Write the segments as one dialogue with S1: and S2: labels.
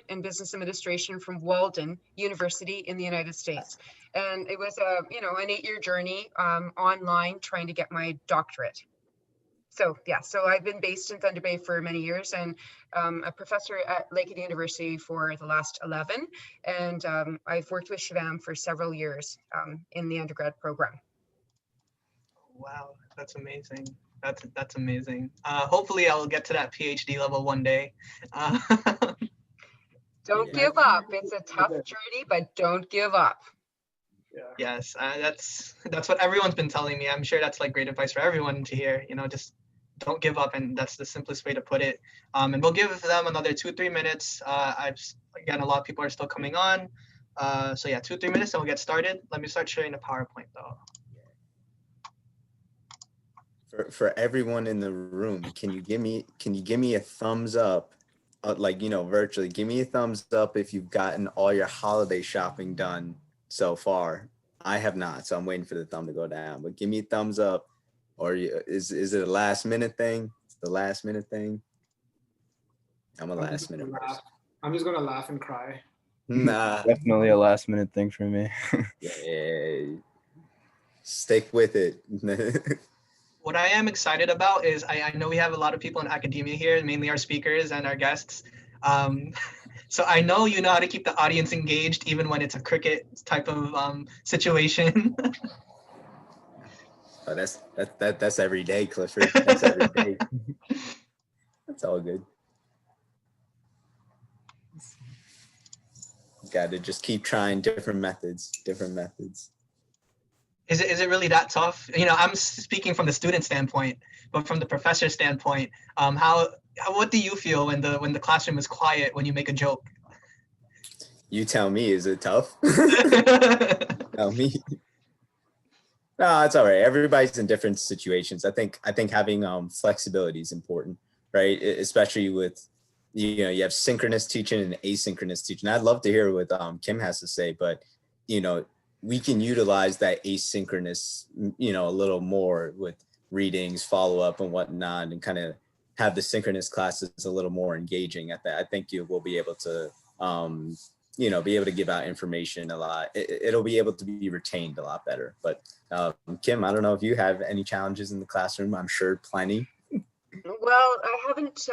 S1: in business administration from Walden University in the United States. And it was an 8-year journey online trying to get my doctorate. So yeah, so I've been based in Thunder Bay for many years and a professor at Lakehead University for the last 11. And I've worked with Shivam for several years in the undergrad program.
S2: Wow, that's amazing. That's amazing. Hopefully I'll get to that PhD level one day.
S1: Don't give up. It's a tough journey, but don't give up.
S2: Yes, that's what everyone's been telling me. I'm sure that's like great advice for everyone to hear, just don't give up, and that's the simplest way to put it. And we'll give them another 2-3 minutes. Again, a lot of people are still coming on. So yeah, 2-3 minutes and we'll get started. Let me start sharing the PowerPoint though.
S3: For everyone in the room, can you give me a thumbs up, virtually? Give me a thumbs up if you've gotten all your holiday shopping done so far. I have not, so I'm waiting for the thumb to go down. But give me a thumbs up, or is it a last minute thing? It's the last minute thing. I'm a last minute person.
S4: I'm just gonna laugh and cry.
S3: Nah,
S5: definitely a last minute thing for me.
S3: Yeah, stick with it.
S2: What I am excited about is I know we have a lot of people in academia here, mainly our speakers and our guests. So I know you know how to keep the audience engaged even when it's a cricket type of situation.
S3: Oh, that's every day, Clifford. That's every day. That's all good. Got to just keep trying different methods.
S2: Is it really that tough? I'm speaking from the student standpoint, but from the professor standpoint, what do you feel when the classroom is quiet when you make a joke?
S3: You tell me, is it tough? Tell me. No, it's all right. Everybody's in different situations. I think having flexibility is important, right? Especially with, you have synchronous teaching and asynchronous teaching. I'd love to hear what Kim has to say, but we can utilize that asynchronous, a little more with readings, follow up and whatnot, and kind of have the synchronous classes a little more engaging at that. I think you will be able to, be able to give out information a lot. It'll be able to be retained a lot better. But Kim, I don't know if you have any challenges in the classroom. I'm sure plenty.
S1: Well, I haven't,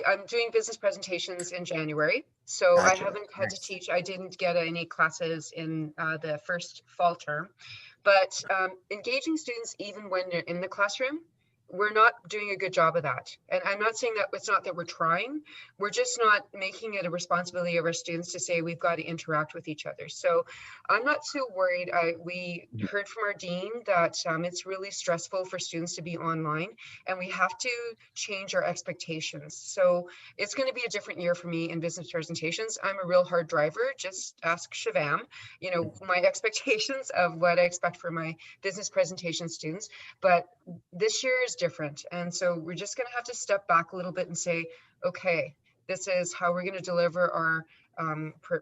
S1: I'm doing business presentations in January, so gotcha. I haven't had to teach. I didn't get any classes in the first fall term, but engaging students even when they're in the classroom, we're not doing a good job of that. And I'm not saying that it's not that we're trying, we're just not making it a responsibility of our students to say we've got to interact with each other. So I'm not too worried. We heard from our dean that it's really stressful for students to be online, and we have to change our expectations. So it's going to be a different year for me in business presentations. I'm a real hard driver. Just ask Shivam, my expectations of what I expect for my business presentation students. But this year is different, and so we're just going to have to step back a little bit and say, okay, this is how we're going to deliver our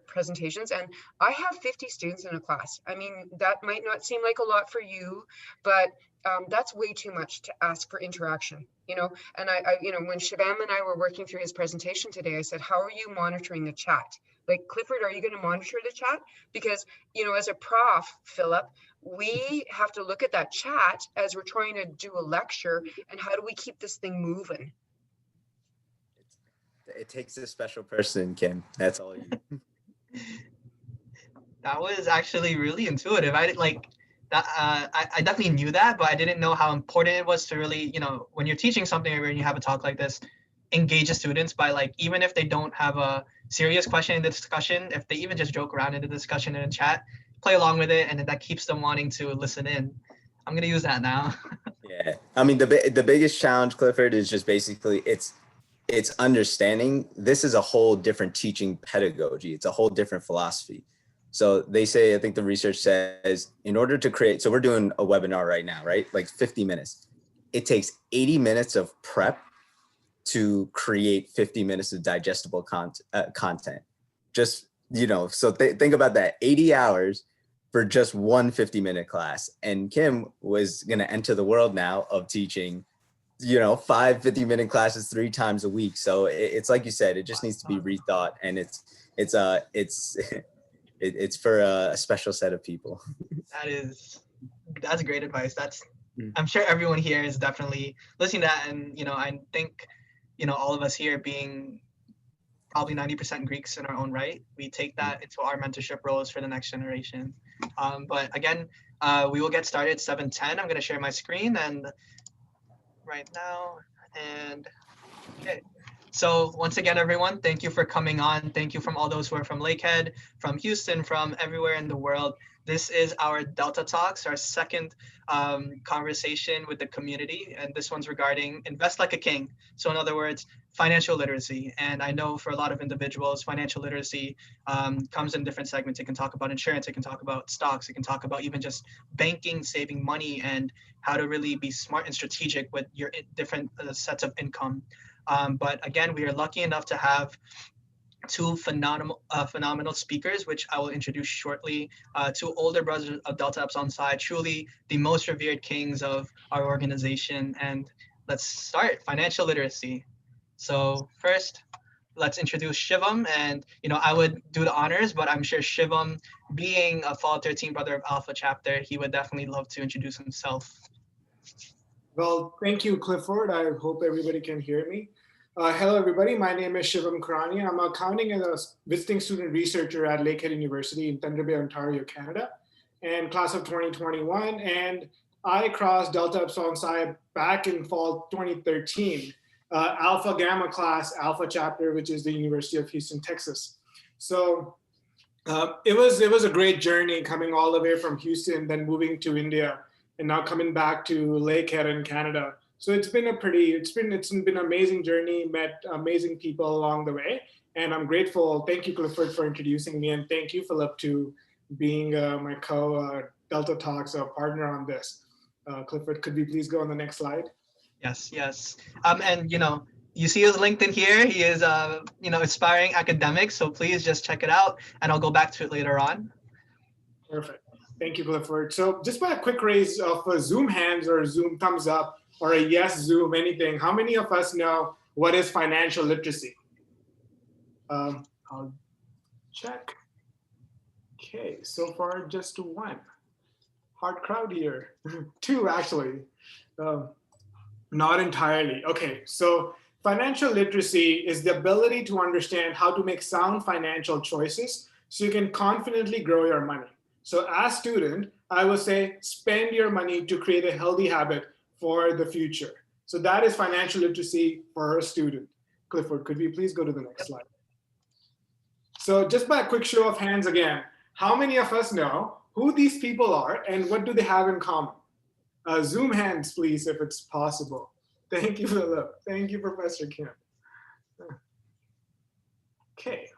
S1: presentations. And I have 50 students in a class. I mean, that might not seem like a lot for you, but that's way too much to ask for interaction, and I when Shivam and I were working through his presentation today, I said, how are you monitoring the chat? Like, Clifford, are you going to monitor the chat? Because, as a prof, Philip, we have to look at that chat as we're trying to do a lecture, and how do we keep this thing moving?
S3: It takes a special person, Kim. That's all you.
S2: That was actually really intuitive. I definitely knew that, but I didn't know how important it was to really, when you're teaching something or when you have a talk like this, engage the students by even if they don't have a serious question in the discussion, if they even just joke around in the discussion in the chat, play along with it, and that keeps them wanting to listen in. I'm gonna use that now.
S3: Yeah, I mean the biggest challenge, Clifford, is just basically it's understanding this is a whole different teaching pedagogy. It's a whole different philosophy. So they say, I think the research says, in order to create, so we're doing a webinar right now, right? Like 50 minutes. It takes 80 minutes of prep to create 50 minutes of digestible content. Just, so think about that, 80 hours for just one 50-minute class. And Kim was going to enter the world now of teaching 5 50-minute classes 3 times a week. So it's like you said, it just needs to be rethought, and it's for a special set of people.
S2: That's great advice. I'm sure everyone here is definitely listening to that, and I think all of us here being probably 90% Greeks in our own right, we take that into our mentorship roles for the next generation. But again, we will get started 7:10. I'm going to share my screen and right now, and okay. So once again, everyone, thank you for coming on. Thank you from all those who are from Lakehead, from Houston, from everywhere in the world. This is our Delta Talks, our second conversation with the community. And this one's regarding invest like a king. So in other words, financial literacy. And I know for a lot of individuals, financial literacy comes in different segments. It can talk about insurance, it can talk about stocks, it can talk about even just banking, saving money, and how to really be smart and strategic with your different sets of income. But again, we are lucky enough to have two phenomenal speakers, which I will introduce shortly. Two older brothers of Delta Epsilon Psi, truly the most revered kings of our organization. And let's start financial literacy. So first, let's introduce Shivam. And I would do the honors, but I'm sure Shivam, being a Fall 13 brother of Alpha Chapter, he would definitely love to introduce himself.
S4: Well, thank you, Clifford. I hope everybody can hear me. Hello, everybody. My name is Shivam Kurania. I'm accounting and a visiting student researcher at Lakehead University in Thunder Bay, Ontario, Canada, and class of 2021. And I crossed Delta Epsilon Psi back in fall 2013, Alpha Gamma class, Alpha Chapter, which is the University of Houston, Texas. So it was a great journey coming all the way from Houston, then moving to India, and now coming back to Lakehead in Canada. So it's been an amazing journey, met amazing people along the way, and I'm grateful. Thank you, Clifford, for introducing me, and thank you, Philip, to being my Delta Talks partner on this. Clifford, could we please go on the next slide?
S2: Yes. And you see his LinkedIn here. He is aspiring academic, so please just check it out, and I'll go back to it later on.
S4: Perfect. Thank you, Clifford. So just by a quick raise of Zoom hands or Zoom thumbs up or a yes Zoom anything, how many of us know what is financial literacy? I'll check. Okay, so far just one. Hard crowd here. Two, actually. Not entirely. Okay, so financial literacy is the ability to understand how to make sound financial choices so you can confidently grow your money. So as a student, I would say spend your money to create a healthy habit for the future. So that is financial literacy for a student. Clifford, could we please go to the next slide? So just by a quick show of hands again, how many of us know who these people are and what do they have in common? Zoom hands, please, if it's possible. Thank you, Philip. Thank you, Professor Kim. Okay.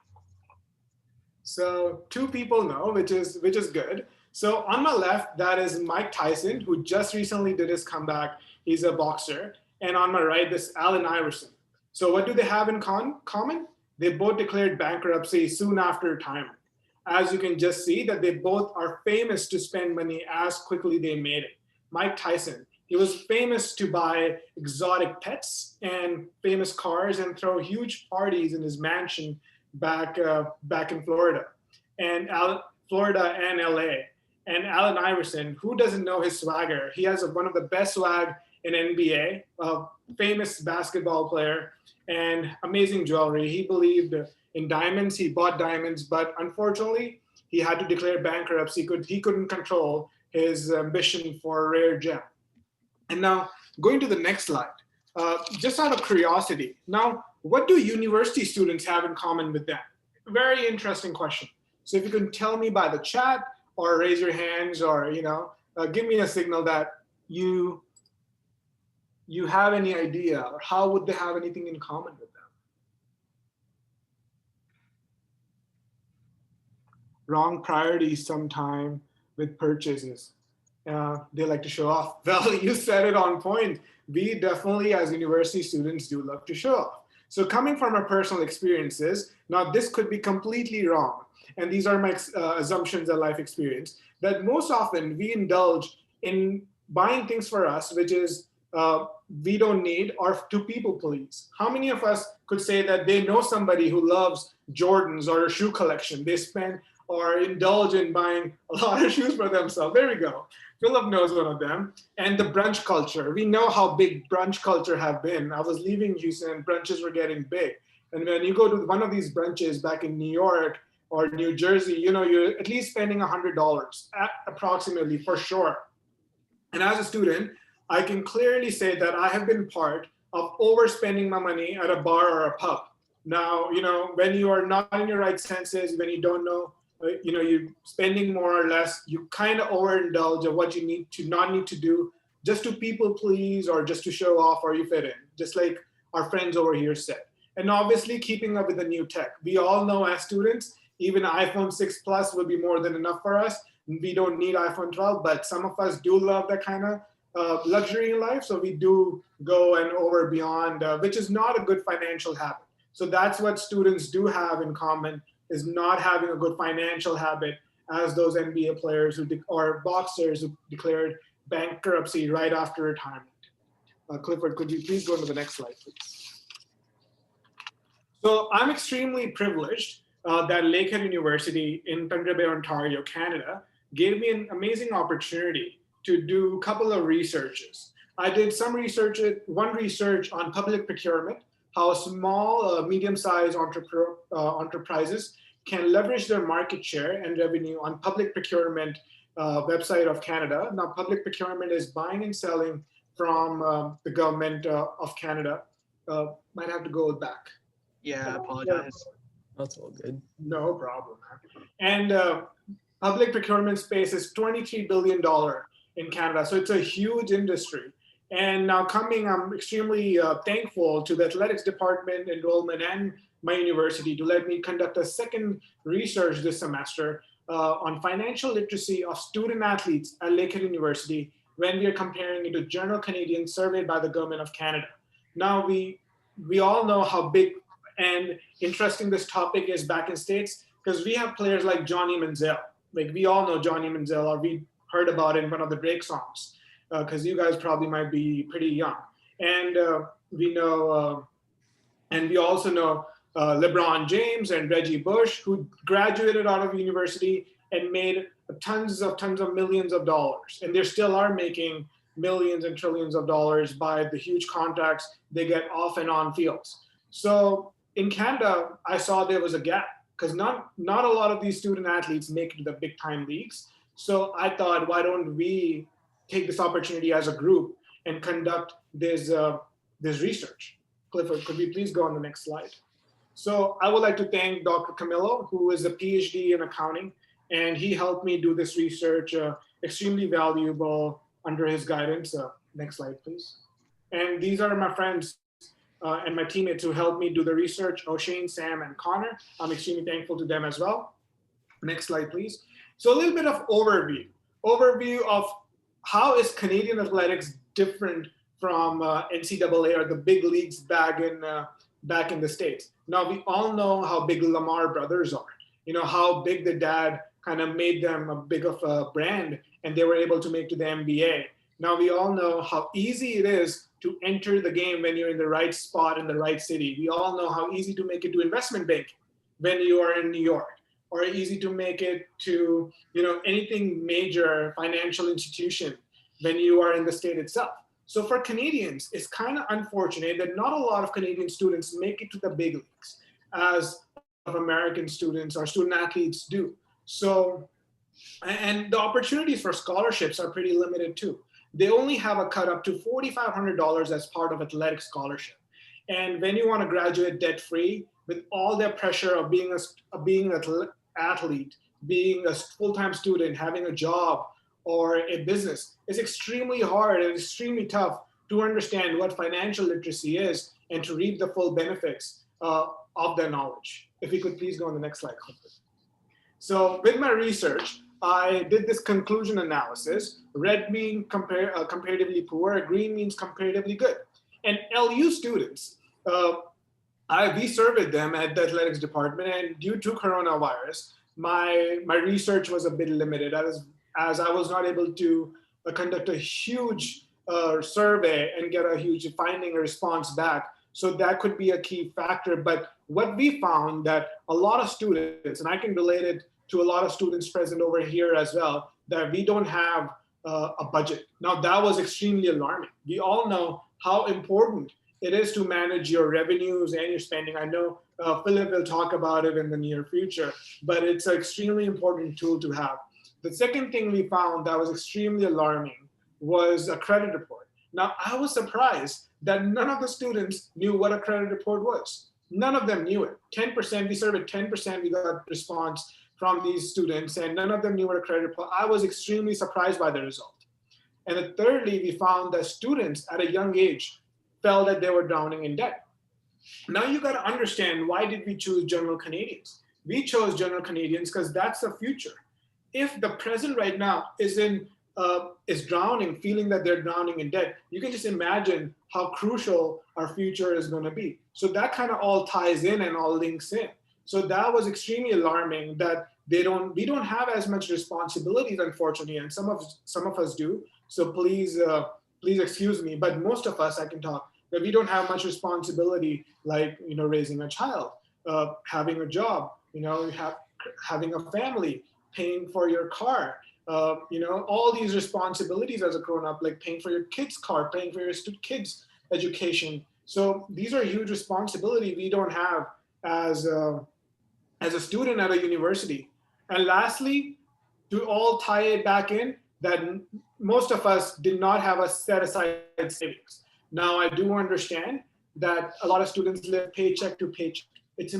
S4: So two people know, which is good. So on my left, that is Mike Tyson, who just recently did his comeback. He's a boxer. And on my right, this Allen Iverson. So what do they have in common? They both declared bankruptcy soon after retirement. As you can just see that they both are famous to spend money as quickly they made it. Mike Tyson, he was famous to buy exotic pets and famous cars and throw huge parties in his mansion back in Florida and Florida and LA. And Allen Iverson, who doesn't know his swagger? He has one of the best swag in NBA, a famous basketball player and amazing jewelry. He believed in diamonds, he bought diamonds, but unfortunately, he had to declare bankruptcy. He couldn't control his ambition for a rare gem. And now, going to the next slide, just out of curiosity, now, what do university students have in common with them? Very interesting question. So if you can tell me by the chat or raise your hands or, give me a signal that you have any idea, or how would they have anything in common with them? Wrong priorities sometime with purchases. They like to show off. Well, you said it on point. We definitely, as university students, do love to show off. So coming from our personal experiences, now this could be completely wrong. And these are my assumptions and life experience, that most often we indulge in buying things for us, which is we don't need are to people please. How many of us could say that they know somebody who loves Jordans or a shoe collection? They spend or indulge in buying a lot of shoes for themselves. There we go. Philip knows one of them. And the brunch culture. We know how big brunch culture have been. I was leaving Houston and brunches were getting big. And when you go to one of these brunches back in New York or New Jersey, you're at least spending $100 approximately for sure. And as a student, I can clearly say that I have been part of overspending my money at a bar or a pub. Now, when you are not in your right senses, when you don't know, you're spending more or less, you kind of overindulge of what you not need to do just to people please or just to show off or you fit in, just like our friends over here said. And obviously keeping up with the new tech. We all know as students, even iPhone 6 Plus will be more than enough for us. We don't need iPhone 12, but some of us do love that kind of luxury in life. So we do go and over beyond, which is not a good financial habit. So that's what students do have in common, is not having a good financial habit as those NBA players or boxers who declared bankruptcy right after retirement. Clifford, could you please go to the next slide, please? So I'm extremely privileged that Lakehead University in Thunder Bay, Ontario, Canada, gave me an amazing opportunity to do a couple of researches. I did one research on public procurement, how small, medium-sized enterprises can leverage their market share and revenue on public procurement website of Canada. Now, public procurement is buying and selling from the government of Canada. Might have to go back.
S2: Yeah, I apologize.
S3: That's all good.
S4: No problem. And public procurement space is $23 billion in Canada. So it's a huge industry. And now I'm extremely thankful to the athletics department, enrollment, and my university to let me conduct a second research this semester on financial literacy of student athletes at Lakehead University when we are comparing it to Journal Canadian surveyed by the government of Canada. Now we all know how big and interesting this topic is back in States because we have players like Johnny Manziel. Like we all know Johnny Manziel, or we heard about it in one of the Drake songs. Because you guys probably might be pretty young. And we also know LeBron James and Reggie Bush, who graduated out of university and made tons of millions of dollars. And they still are making millions and trillions of dollars by the huge contracts they get off and on fields. So in Canada, I saw there was a gap because not a lot of these student athletes make it to the big time leagues. So I thought, why don't we take this opportunity as a group and conduct this research. Clifford, could we please go on the next slide? So I would like to thank Dr. Camillo, who is a PhD in accounting, and he helped me do this research, extremely valuable under his guidance. Next slide, please. And these are my friends and my teammates who helped me do the research, O'Shane, Sam, and Connor. I'm extremely thankful to them as well. Next slide, please. So a little bit of overview of how is Canadian athletics different from NCAA or the big leagues back in the States? Now, we all know how big Lamar brothers are. How big the dad kind of made them a big of a brand and they were able to make to the NBA. Now, we all know how easy it is to enter the game when you're in the right spot in the right city. We all know how easy to make it to investment banking when you are in New York, or easy to make it to anything major financial institution when you are in the state itself. So for Canadians, it's kind of unfortunate that not a lot of Canadian students make it to the big leagues as American students or student athletes do. So, and the opportunities for scholarships are pretty limited too. They only have a cut up to $4,500 as part of athletic scholarship. And when you want to graduate debt-free, with all the pressure of being an athlete, being a full-time student, having a job or a business, it's extremely hard and extremely tough to understand what financial literacy is and to reap the full benefits of their knowledge. If we could please go on the next slide. So with my research, I did this conclusion analysis. Red means comparatively poor, green means comparatively good. And LU students, we surveyed them at the athletics department, and due to coronavirus, my research was a bit limited as I was not able to conduct a huge survey and get a huge finding or response back. So that could be a key factor. But what we found that a lot of students, and I can relate it to a lot of students present over here as well, that we don't have a budget. Now that was extremely alarming. We all know how important it is to manage your revenues and your spending. I know Philip will talk about it in the near future, but it's an extremely important tool to have. The second thing we found that was extremely alarming was a credit report. Now, I was surprised that none of the students knew what a credit report was. None of them knew it. 10%, we surveyed 10%, we got response from these students, and none of them knew what a credit report. I was extremely surprised by the result. And then thirdly, we found that students at a young age felt that they were drowning in debt. Now you got to understand, why did we choose general Canadians? We chose general Canadians because that's the future. If the present right now is drowning, feeling that they're drowning in debt, you can just imagine how crucial our future is going to be. So that kind of all ties in and all links in. So that was extremely alarming that we don't have as much responsibilities, unfortunately, and some of us do. So please excuse me, but most of us, I can talk, that we don't have much responsibility, like, raising a child, having a job, having a family, paying for your car, all these responsibilities as a grown-up, like paying for your kid's car, paying for your kids' education. So these are huge responsibility we don't have as a student at a university. And lastly, to all tie it back in, that most of us did not have a set aside savings. Now, I do understand that a lot of students live paycheck to paycheck. It's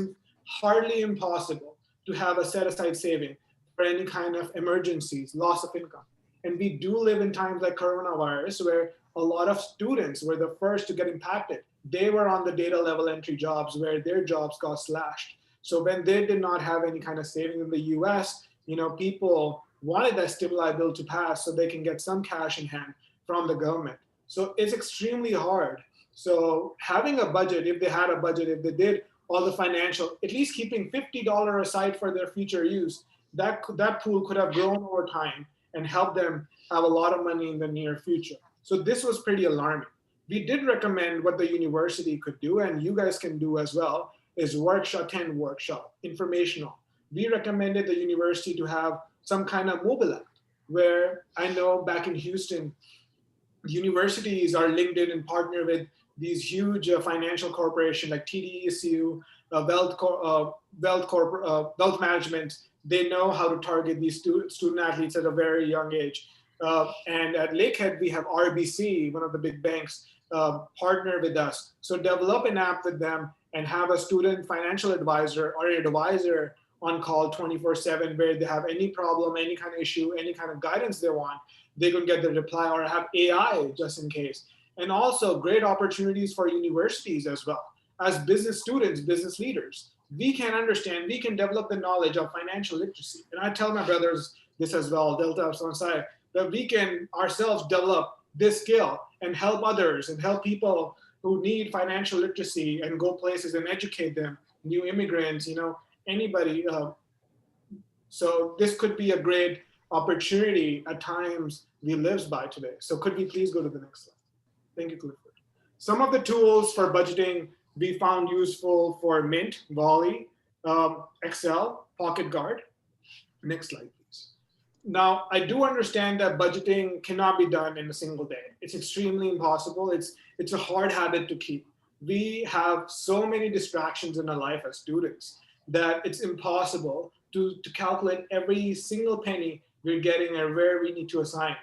S4: hardly impossible to have a set aside saving for any kind of emergencies, loss of income. And we do live in times like coronavirus, where a lot of students were the first to get impacted. They were on the data level entry jobs where their jobs got slashed. So when they did not have any kind of saving in the US, people wanted that stimuli bill to pass so they can get some cash in hand from the government. So it's extremely hard. So having a budget, if they had a budget, if they did all the financial, at least keeping $50 aside for their future use, that pool could have grown over time and helped them have a lot of money in the near future. So this was pretty alarming. We did recommend what the university could do, and you guys can do as well, is attend workshop, informational. We recommended the university to have some kind of mobile app, where I know back in Houston, universities are linked in and partner with these huge financial corporations like TDECU, Wealth Management. They know how to target these student athletes at a very young age. And at Lakehead, we have RBC, one of the big banks, partner with us. So develop an app with them and have a student financial advisor or an advisor on call 24/7, where they have any problem, any kind of issue, any kind of guidance they want, they can get the reply, or have AI just in case. And also great opportunities for universities as well. As business students, business leaders, we can understand, we can develop the knowledge of financial literacy. And I tell my brothers this as well, Delta Epsilon Psi, that we can ourselves develop this skill and help others and help people who need financial literacy and go places and educate them, new immigrants, anybody. So this could be a great opportunity at times we live by today. So could we please go to the next slide? Thank you, Clifford. Some of the tools for budgeting we found useful for Mint, Volley, Excel, Pocket Guard. Next slide, please. Now, I do understand that budgeting cannot be done in a single day. It's extremely impossible. It's a hard habit to keep. We have so many distractions in our life as students that it's impossible to calculate every single penny we're getting or where we need to assign.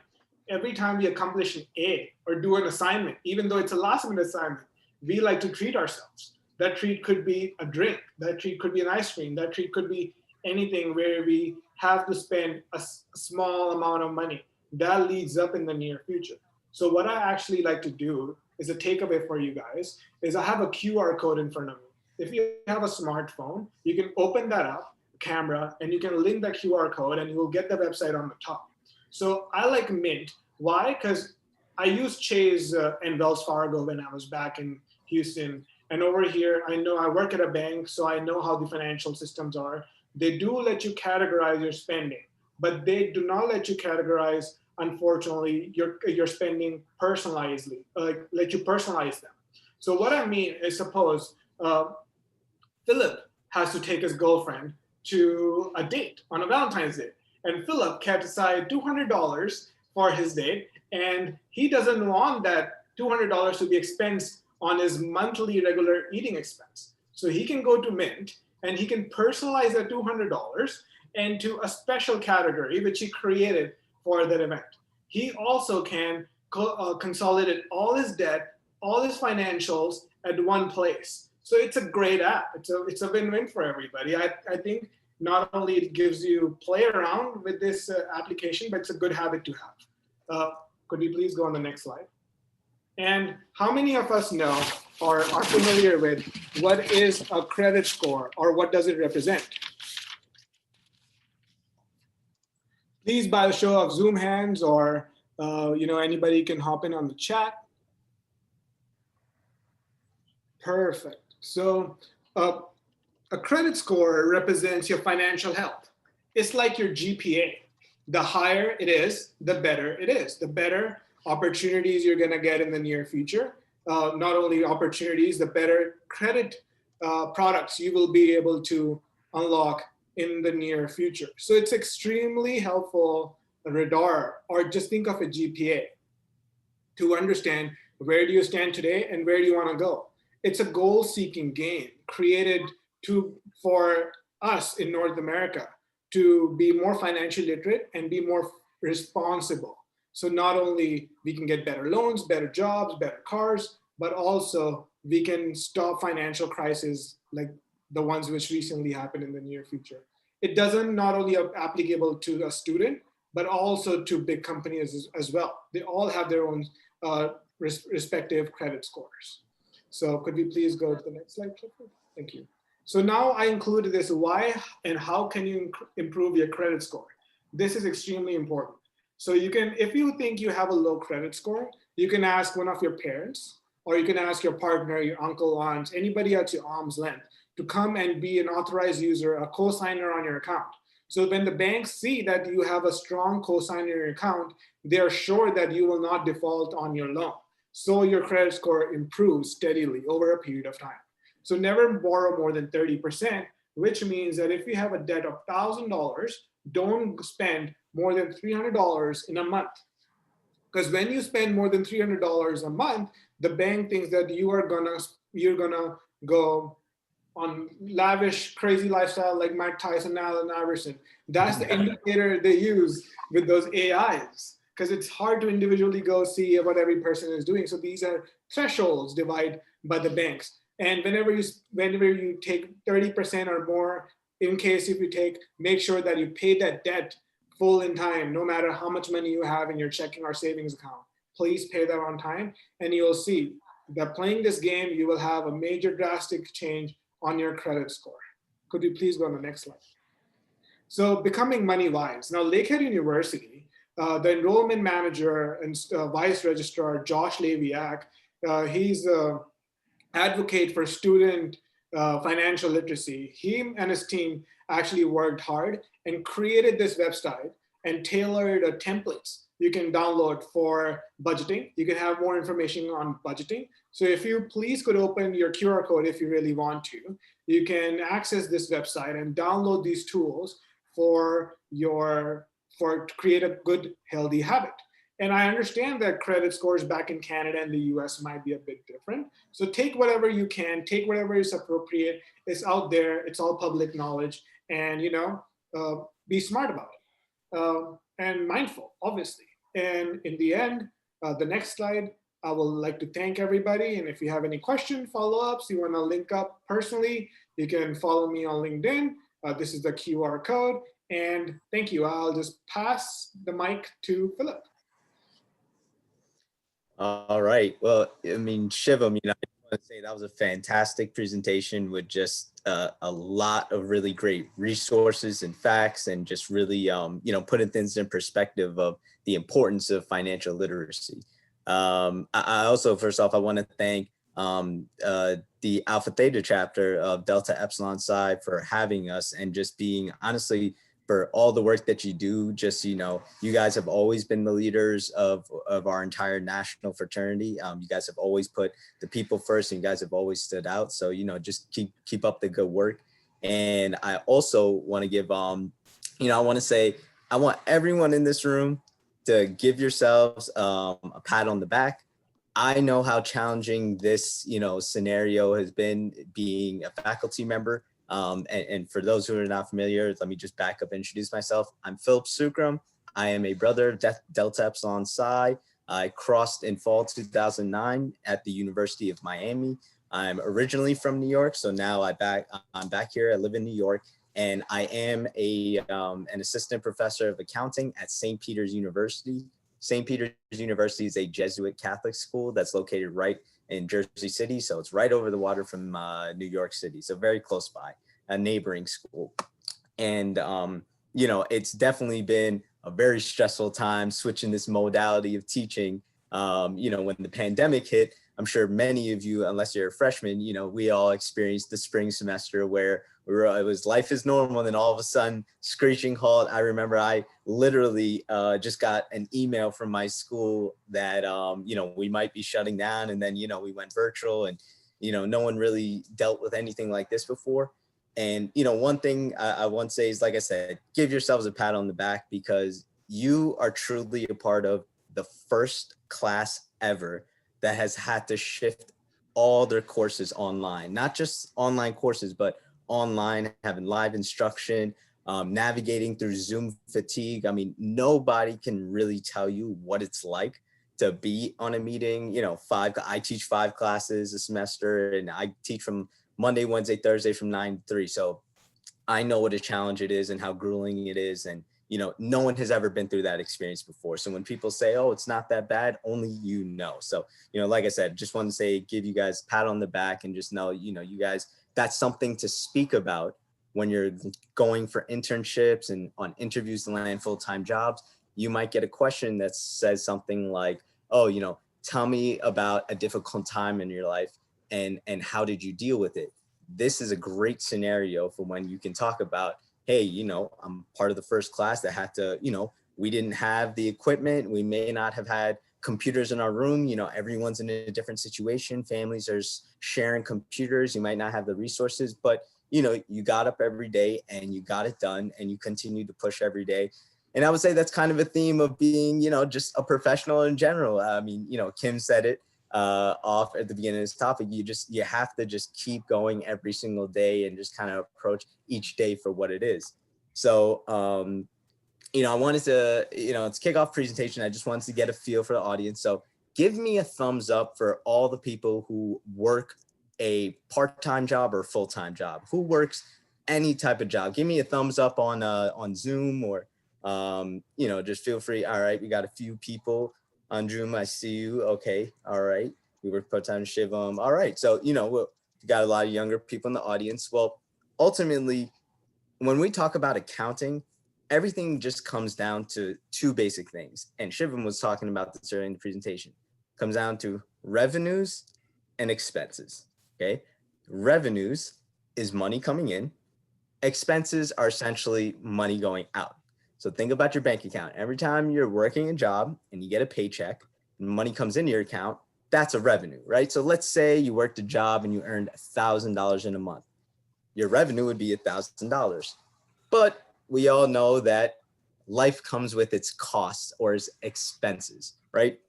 S4: Every time we accomplish an A or do an assignment, even though it's a last minute assignment, we like to treat ourselves. That treat could be a drink, that treat could be an ice cream, that treat could be anything where we have to spend a small amount of money. That leads up in the near future. So what I actually like to do is a takeaway for you guys is I have a QR code in front of me. If you have a smartphone, you can open that up, camera, and you can link that QR code and you will get the website on the top. So I like Mint. Why? Because I used Chase and Wells Fargo when I was back in Houston. And over here, I know I work at a bank, so I know how the financial systems are. They do let you categorize your spending, but they do not let you categorize unfortunately, your spending personalizedly, let you personalize them. So what I mean is, suppose Philip has to take his girlfriend to a date on a Valentine's Day, and Philip kept aside $200 for his date, and he doesn't want that $200 to be expensed on his monthly regular eating expense. So he can go to Mint and he can personalize that $200 into a special category which he created for that event. He also can consolidate all his debt, all his financials at one place. So it's a great app. It's a win-win for everybody. I think not only it gives you play around with this application, but it's a good habit to have. Could we please go on the next slide? And how many of us know or are familiar with what is a credit score or what does it represent? Please, by the show of Zoom hands, or anybody can hop in on the chat. Perfect. So a credit score represents your financial health. It's like your GPA. The higher it is, the better it is. The better opportunities you're going to get in the near future. Not only opportunities, the better credit products you will be able to unlock in the near future. So it's extremely helpful radar, or just think of a GPA to understand where do you stand today and where do you want to go. It's a goal-seeking game created for us in North America to be more financially literate and be more responsible. So not only we can get better loans, better jobs, better cars, but also we can stop financial crises like the ones which recently happened in the near future. It doesn't not only applicable to a student, but also to big companies as well. They all have their own respective credit scores. So could we please go to the next slide, Clifford? Thank you. So now I included this why and how can you improve your credit score. This is extremely important. So you can, if you think you have a low credit score, you can ask one of your parents, or you can ask your partner, your uncle, aunt, anybody at your arm's length to come and be an authorized user, a co-signer on your account. So when the banks see that you have a strong co-signer in your account, they're sure that you will not default on your loan. So your credit score improves steadily over a period of time. So never borrow more than 30%, which means that if you have a debt of $1,000, don't spend more than $300 in a month. Because when you spend more than $300 a month, the bank thinks that you're gonna go on lavish, crazy lifestyle like Mike Tyson, Allen Iverson. That's the indicator they use with those AIs, because it's hard to individually go see what every person is doing. So these are thresholds divided by the banks. And whenever you take 30% or more, in case if you take, make sure that you pay that debt full in time, no matter how much money you have in your checking or savings account. Please pay that on time, and you'll see that playing this game, you will have a major drastic change on your credit score. Could we please go on the next slide? So becoming money wise. Now, Lakehead University, the enrollment manager and vice registrar, Josh Leviak, he's an advocate for student financial literacy. He and his team actually worked hard and created this website and tailored templates you can download for budgeting. You can have more information on budgeting. So if you please could open your QR code if you really want to, you can access this website and download these tools to create a good, healthy habit. And I understand that credit scores back in Canada and the US might be a bit different. So take whatever you can, take whatever is appropriate. It's out there, it's all public knowledge, and be smart about it and mindful, obviously. And in the end, the next slide, I would like to thank everybody. And if you have any questions, follow-ups, you want to link up personally, you can follow me on LinkedIn. This is the QR code. And thank you. I'll just pass the mic to Philip.
S3: All right. Well, I mean, Shivam, I want to say that was a fantastic presentation with just a lot of really great resources and facts, and just really, putting things in perspective of the importance of financial literacy. I also, first off, I want to thank the Alpha Theta chapter of Delta Epsilon Psi for having us and just being honestly for all the work that you do. Just, you know, you guys have always been the leaders of our entire national fraternity. You guys have always put the people first, and you guys have always stood out. So, you know, just keep up the good work. And I also want to give, you know, I want to say, I want everyone in this room to give yourselves a pat on the back. I know how challenging this, you know, scenario has been, being a faculty member. And for those who are not familiar, let me just back up and introduce myself. I'm Philip Sookram. I am a brother of Delta Epsilon Psi. I crossed in fall 2009 at the University of Miami. I'm originally from New York, so now I'm back here. I live in New York, and I am an assistant professor of accounting at St. Peter's University. St. Peter's University is a Jesuit Catholic school that's located right in Jersey City. So it's right over the water from New York City. So very close by, a neighboring school. And, you know, it's definitely been a very stressful time switching this modality of teaching. You know, when the pandemic hit, I'm sure many of you, unless you're a freshman, you know, we all experienced the spring semester where it was life is normal, and then all of a sudden screeching halt. I remember I literally just got an email from my school that you know, we might be shutting down, and then, you know, we went virtual, and, you know, no one really dealt with anything like this before. And, you know, one thing I want to say is, like I said, give yourselves a pat on the back, because you are truly a part of the first class ever that has had to shift all their courses online, not just online courses, but online, having live instruction, navigating through Zoom fatigue. I mean, nobody can really tell you what it's like to be on a meeting. You know, I teach 5 classes a semester, and I teach from Monday, Wednesday, Thursday from 9 to 3. So I know what a challenge it is and how grueling it is. And, you know, no one has ever been through that experience before. So when people say, oh, it's not that bad, only you know. So, you know, like I said, just want to say, give you guys a pat on the back, and just know, you know, you guys, that's something to speak about when you're going for internships and on interviews to land full-time jobs. You might get a question that says something like, oh, you know, tell me about a difficult time in your life, and how did you deal with it? This is a great scenario for when you can talk about, hey, you know, I'm part of the first class that had to, you know, we didn't have the equipment. We may not have had computers in our room. You know, everyone's in a different situation. Families are sharing computers. You might not have the resources, but, you know, you got up every day and you got it done, and you continue to push every day. And I would say that's kind of a theme of being, you know, just a professional in general. I mean, you know, Kim said it off at the beginning of this topic. You have to just keep going every single day and just kind of approach each day for what it is. So, you know, I wanted to, you know, it's kickoff presentation. I just wanted to get a feel for the audience. So give me a thumbs up for all the people who work a part-time job or full-time job, who works any type of job. Give me a thumbs up on Zoom, or, you know, just feel free. All right, we got a few people on Zoom. I see you. Okay. All right. We work part-time, Shivam. All right. So, you know, we got a lot of younger people in the audience. Well, ultimately, when we talk about accounting, everything just comes down to 2 basic things. And Shivam was talking about this earlier in the presentation. It comes down to revenues and expenses. Okay. Revenues is money coming in. Expenses are essentially money going out. So think about your bank account. Every time you're working a job and you get a paycheck and money comes into your account, that's a revenue, right? So let's say you worked a job and you earned $1,000 in a month. Your revenue would be $1,000. But we all know that life comes with its costs or its expenses, right?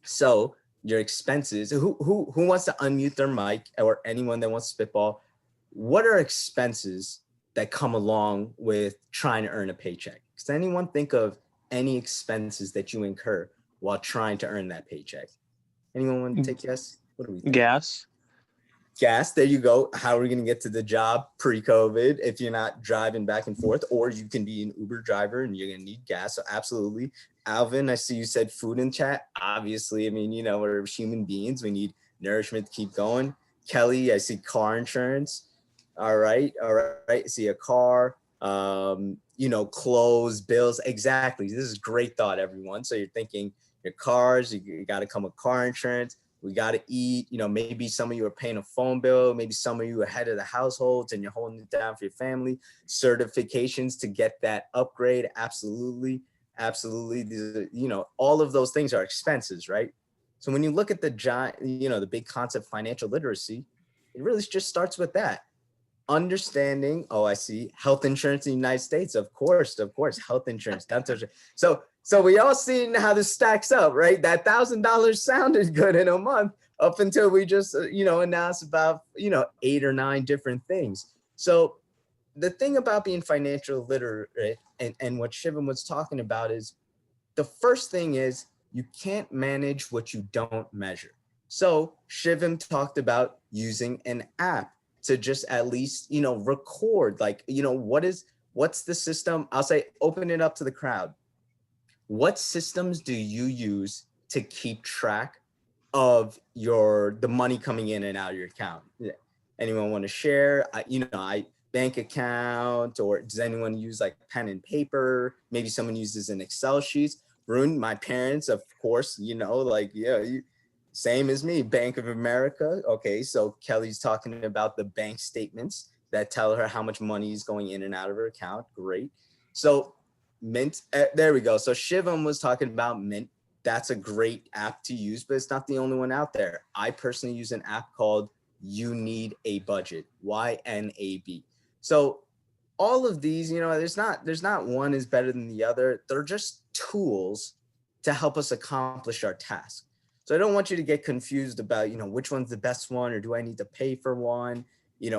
S3: So your expenses, who wants to unmute their mic, or anyone that wants to spitball? What are expenses that come along with trying to earn a paycheck? Does anyone think of any expenses that you incur while trying to earn that paycheck? Anyone want to take guess? What do we think?
S5: Gas.
S3: Gas, there you go. How are we going to get to the job pre-COVID if you're not driving back and forth? Or you can be an Uber driver and you're going to need gas. So absolutely. Alvin, I see you said food in chat. Obviously, I mean, you know, we're human beings. We need nourishment to keep going. Kelly, I see car insurance. All right. I see a car, you know, clothes, bills. Exactly. This is great thought, everyone. So you're thinking your cars, you got to come with car insurance. we got to eat. Maybe some of you are paying a phone bill. Maybe some of you are head of the households and you're holding it down for your family. Certifications to get that upgrade. Absolutely. All of those things are expenses, right? So when you look at the giant, the big concept, financial literacy, it really just starts with that. Understanding, I see, health insurance in the United States, of course, health insurance, dental insurance. So we all seen how this stacks up, right? That $1,000 sounded good in a month up until we just, announced about, 8 or 9 different things. So the thing about being financial literate and what Shivam was talking about is the first thing is you can't manage what you don't measure. So Shivam talked about using an app to just at least, record, like, what's the system? I'll say, open it up to the crowd. What systems do you use to keep track of the money coming in and out of your account? Anyone want to share? I bank account, or does anyone use like pen and paper? Maybe someone uses an Excel sheet. Varun, my parents, of course, same as me, Bank of America. Okay, so Kelly's talking about the bank statements that tell her how much money is going in and out of her account. Great. So Mint, there we go. So Shivam was talking about Mint. That's a great app to use, but it's not the only one out there. I personally use an app called You Need a Budget, YNAB. So all of these, there's not one is better than the other. They're just tools to help us accomplish our task. So I don't want you to get confused about, which one's the best one, or do I need to pay for one?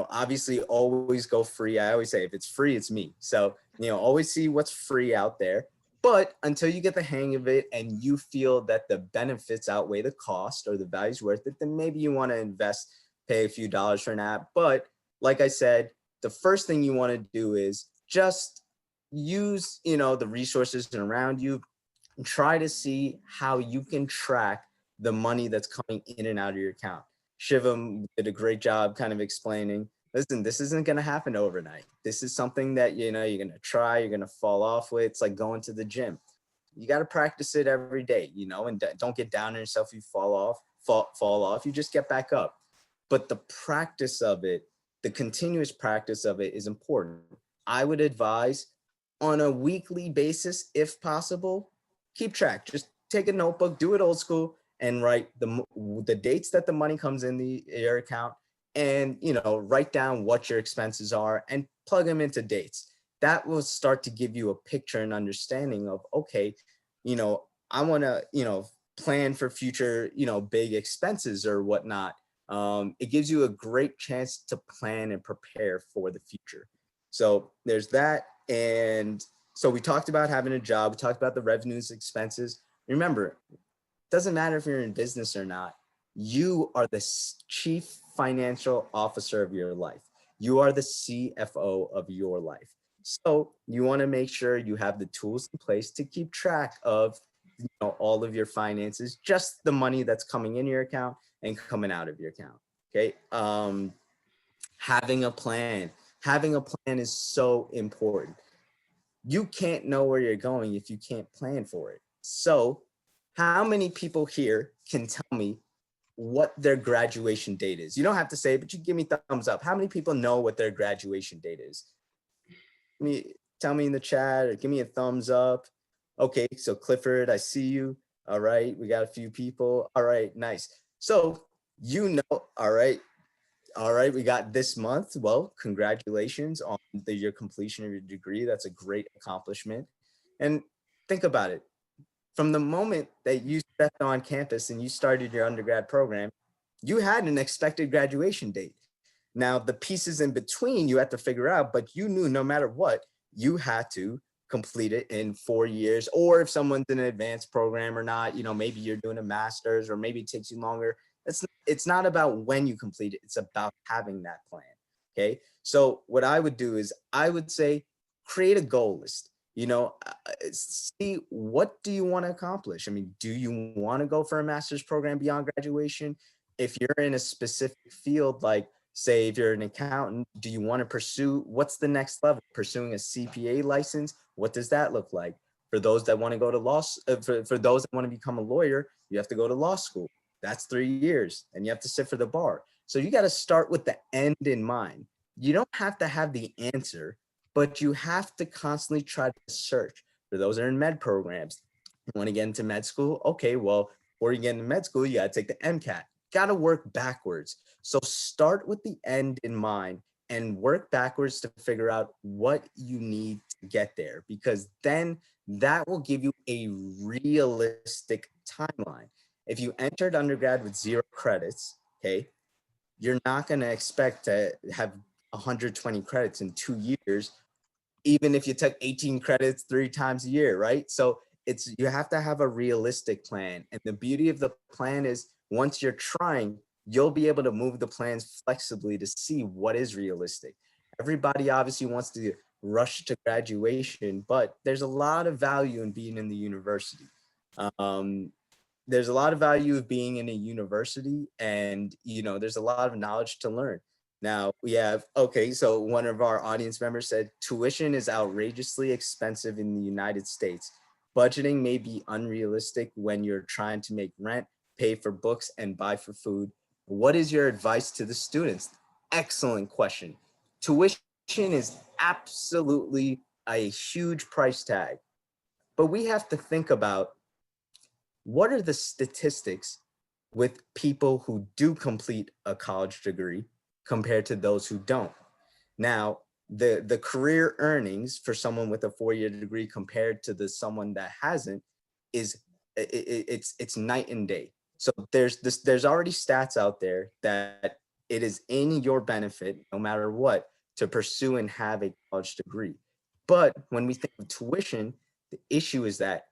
S3: Obviously always go free. I always say if it's free, it's me. So, always see what's free out there. But until you get the hang of it and you feel that the benefits outweigh the cost or the value's worth it, then maybe you want to invest, pay a few dollars for an app. But like I said, the first thing you want to do is just use, the resources around you and try to see how you can track the money that's coming in and out of your account. Shivam did a great job kind of explaining, listen, this isn't going to happen overnight. This is something that, you're going to try, you're going to fall off with. It's like going to the gym. You got to practice it every day, and don't get down on yourself. You fall off, you just get back up. But the practice of it, the continuous practice of it is important. I would advise on a weekly basis, if possible, keep track. Just take a notebook, do it old school, and write the dates that the money comes in your account, and write down what your expenses are and plug them into dates. That will start to give you a picture and understanding of, okay, I want to plan for future big expenses or whatnot. It gives you a great chance to plan and prepare for the future. So there's that. And so we talked about having a job, we talked about the revenues, expenses. Remember, doesn't matter if you're in business or not, you are the chief financial officer of your life. You are the CFO of your life. So you want to make sure you have the tools in place to keep track of all of your finances, just the money that's coming in your account and coming out of your account. Okay. Having a plan is so important. You can't know where you're going if you can't plan for it. So how many people here can tell me what their graduation date is? You don't have to say, but you give me thumbs up. How many people know what their graduation date is? Tell me in the chat or give me a thumbs up. Okay, so Clifford, I see you. All right, we got a few people. All right, nice. So all right, we got this month. Well, congratulations on your completion of your degree. That's a great accomplishment. And think about it. From the moment that you stepped on campus and you started your undergrad program, you had an expected graduation date. Now, the pieces in between you had to figure out, but you knew no matter what, you had to complete it in 4 years. Or if someone's in an advanced program or not, maybe you're doing a master's, or maybe it takes you longer. It's not about when you complete it. It's about having that plan. Okay. So what I would do is I would say, create a goal list. See, what do you want to accomplish? I mean, do you want to go for a master's program beyond graduation? If you're in a specific field, like say if you're an accountant, do you want to pursue, what's the next level? Pursuing a CPA license? What does that look like? For those that want to go to for those that want to become a lawyer, you have to go to law school. That's 3 years, and you have to sit for the bar. So you got to start with the end in mind. You don't have to have the answer, but you have to constantly try to search. For those that are in med programs, you want to get into med school? Okay, well, before you get into med school, you got to take the MCAT. Got to work backwards. So start with the end in mind and work backwards to figure out what you need to get there, because then that will give you a realistic timeline. If you entered undergrad with 0 credits, okay, you're not going to expect to have 120 credits in 2 years, even if you took 18 credits 3 times a year, right? So you have to have a realistic plan. And the beauty of the plan is once you're trying, you'll be able to move the plans flexibly to see what is realistic. Everybody obviously wants to rush to graduation, but there's a lot of value in being in the university. There's a lot of value of being in a university, and there's a lot of knowledge to learn. Now we have, okay, so one of our audience members said tuition is outrageously expensive in the United States. Budgeting may be unrealistic when you're trying to make rent, pay for books, and buy for food. What is your advice to the students? Excellent question. Tuition is absolutely a huge price tag, but we have to think about what are the statistics with people who do complete a college degree compared to those who don't. Now, the career earnings for someone with a 4-year degree compared to someone that hasn't it's night and day. So there's already stats out there that it is in your benefit, no matter what, to pursue and have a college degree. But when we think of tuition, the issue is that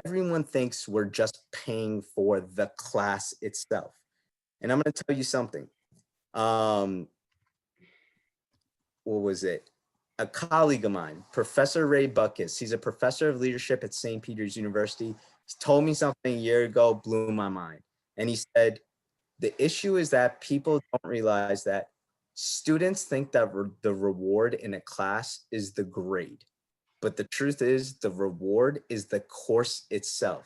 S3: everyone thinks we're just paying for the class itself. And I'm going to tell you something. What was it? A colleague of mine, Professor Ray Buckus, he's a professor of leadership at St. Peter's University. He told me something a year ago, blew my mind. And he said, the issue is that people don't realize that students think that the reward in a class is the grade. But the truth is the reward is the course itself.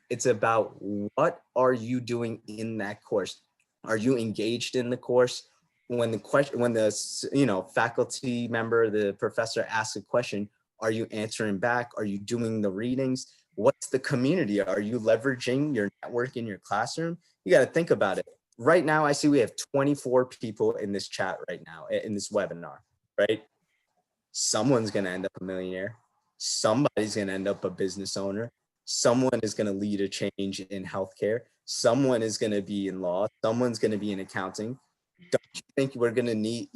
S3: It's about what are you doing in that course? Are you engaged in the course? When the faculty member, the professor asks a question, are you answering back? Are you doing the readings? What's the community? Are you leveraging your network in your classroom? You got to think about it. Right now, I see we have 24 people in this chat right now, in this webinar, right? Someone's going to end up a millionaire. Somebody's going to end up a business owner. Someone is going to lead a change in healthcare. Someone is going to be in law. Someone's going to be in accounting. Don't you think we're going to need,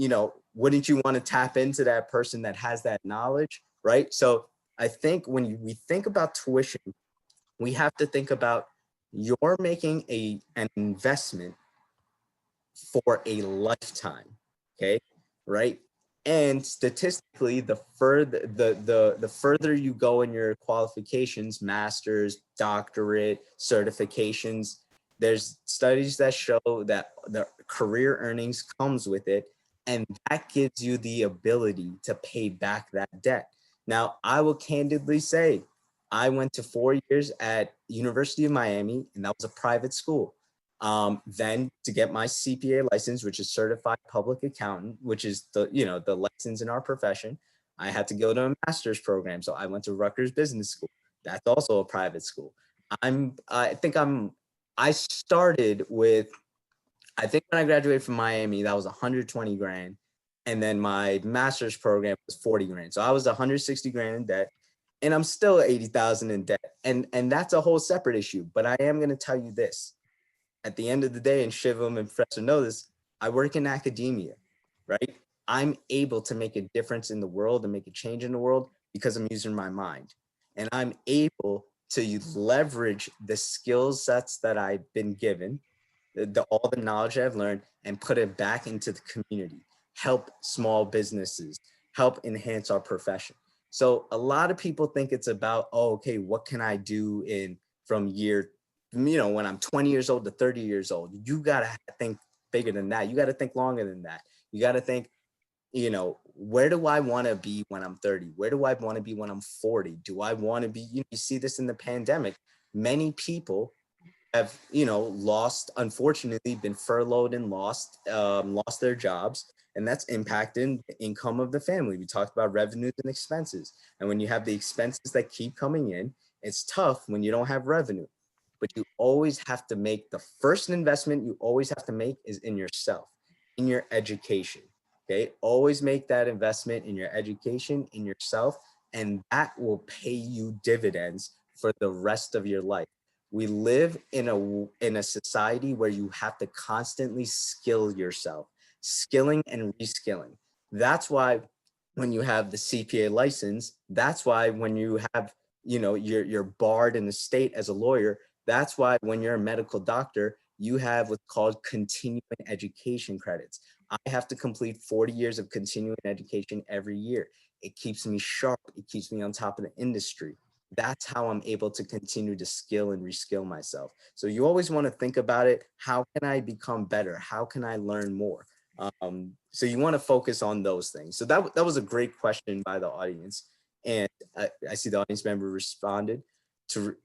S3: wouldn't you want to tap into that person that has that knowledge, right? So I think when we think about tuition, we have to think about you're making an investment for a lifetime, okay, right? And statistically, the further you go in your qualifications, master's, doctorate, certifications, there's studies that show that the career earnings comes with it, and that gives you the ability to pay back that debt. Now, I will candidly say, I went to 4 years at University of Miami, and that was a private school. Then to get my CPA license, which is certified public accountant, which is the license in our profession, I had to go to a master's program. So I went to Rutgers Business School. That's also a private school. I started with, I think when I graduated from Miami, that was 120 grand. And then my master's program was 40 grand. So I was 160 grand in debt, and I'm still 80,000 in debt. And that's a whole separate issue. But I am going to tell you this. At the end of the day, and Shivam and Professor know this, I work in academia, right? I'm able to make a difference in the world and make a change in the world because I'm using my mind. And I'm able to leverage the skill sets that I've been given, all the knowledge I've learned, and put it back into the community, help small businesses, help enhance our profession. So a lot of people think it's about, okay, what can I do from when I'm 20 years old to 30 years old? You got to think bigger than that. You got to think longer than that. You got to think, where do I want to be when I'm 30? Where do I want to be when I'm 40? Do I want to be, you see this in the pandemic, many people have, unfortunately been furloughed and lost their jobs. And that's impacting the income of the family. We talked about revenues and expenses. And when you have the expenses that keep coming in, it's tough when you don't have revenue. But you always have to make the first investment you always have to make is in yourself, in your education. Okay. Always make that investment in your education, in yourself, and that will pay you dividends for the rest of your life. We live in a society where you have to constantly skill yourself, skilling and reskilling. That's why when you have the CPA license, that's why when you have, you're barred in the state as a lawyer, that's why when you're a medical doctor, you have what's called continuing education credits. I have to complete 40 years of continuing education every year. It keeps me sharp. It keeps me on top of the industry. That's how I'm able to continue to skill and reskill myself. So you always want to think about it. How can I become better? How can I learn more? So you want to focus on those things. So that was a great question by the audience. And I see the audience member responded to,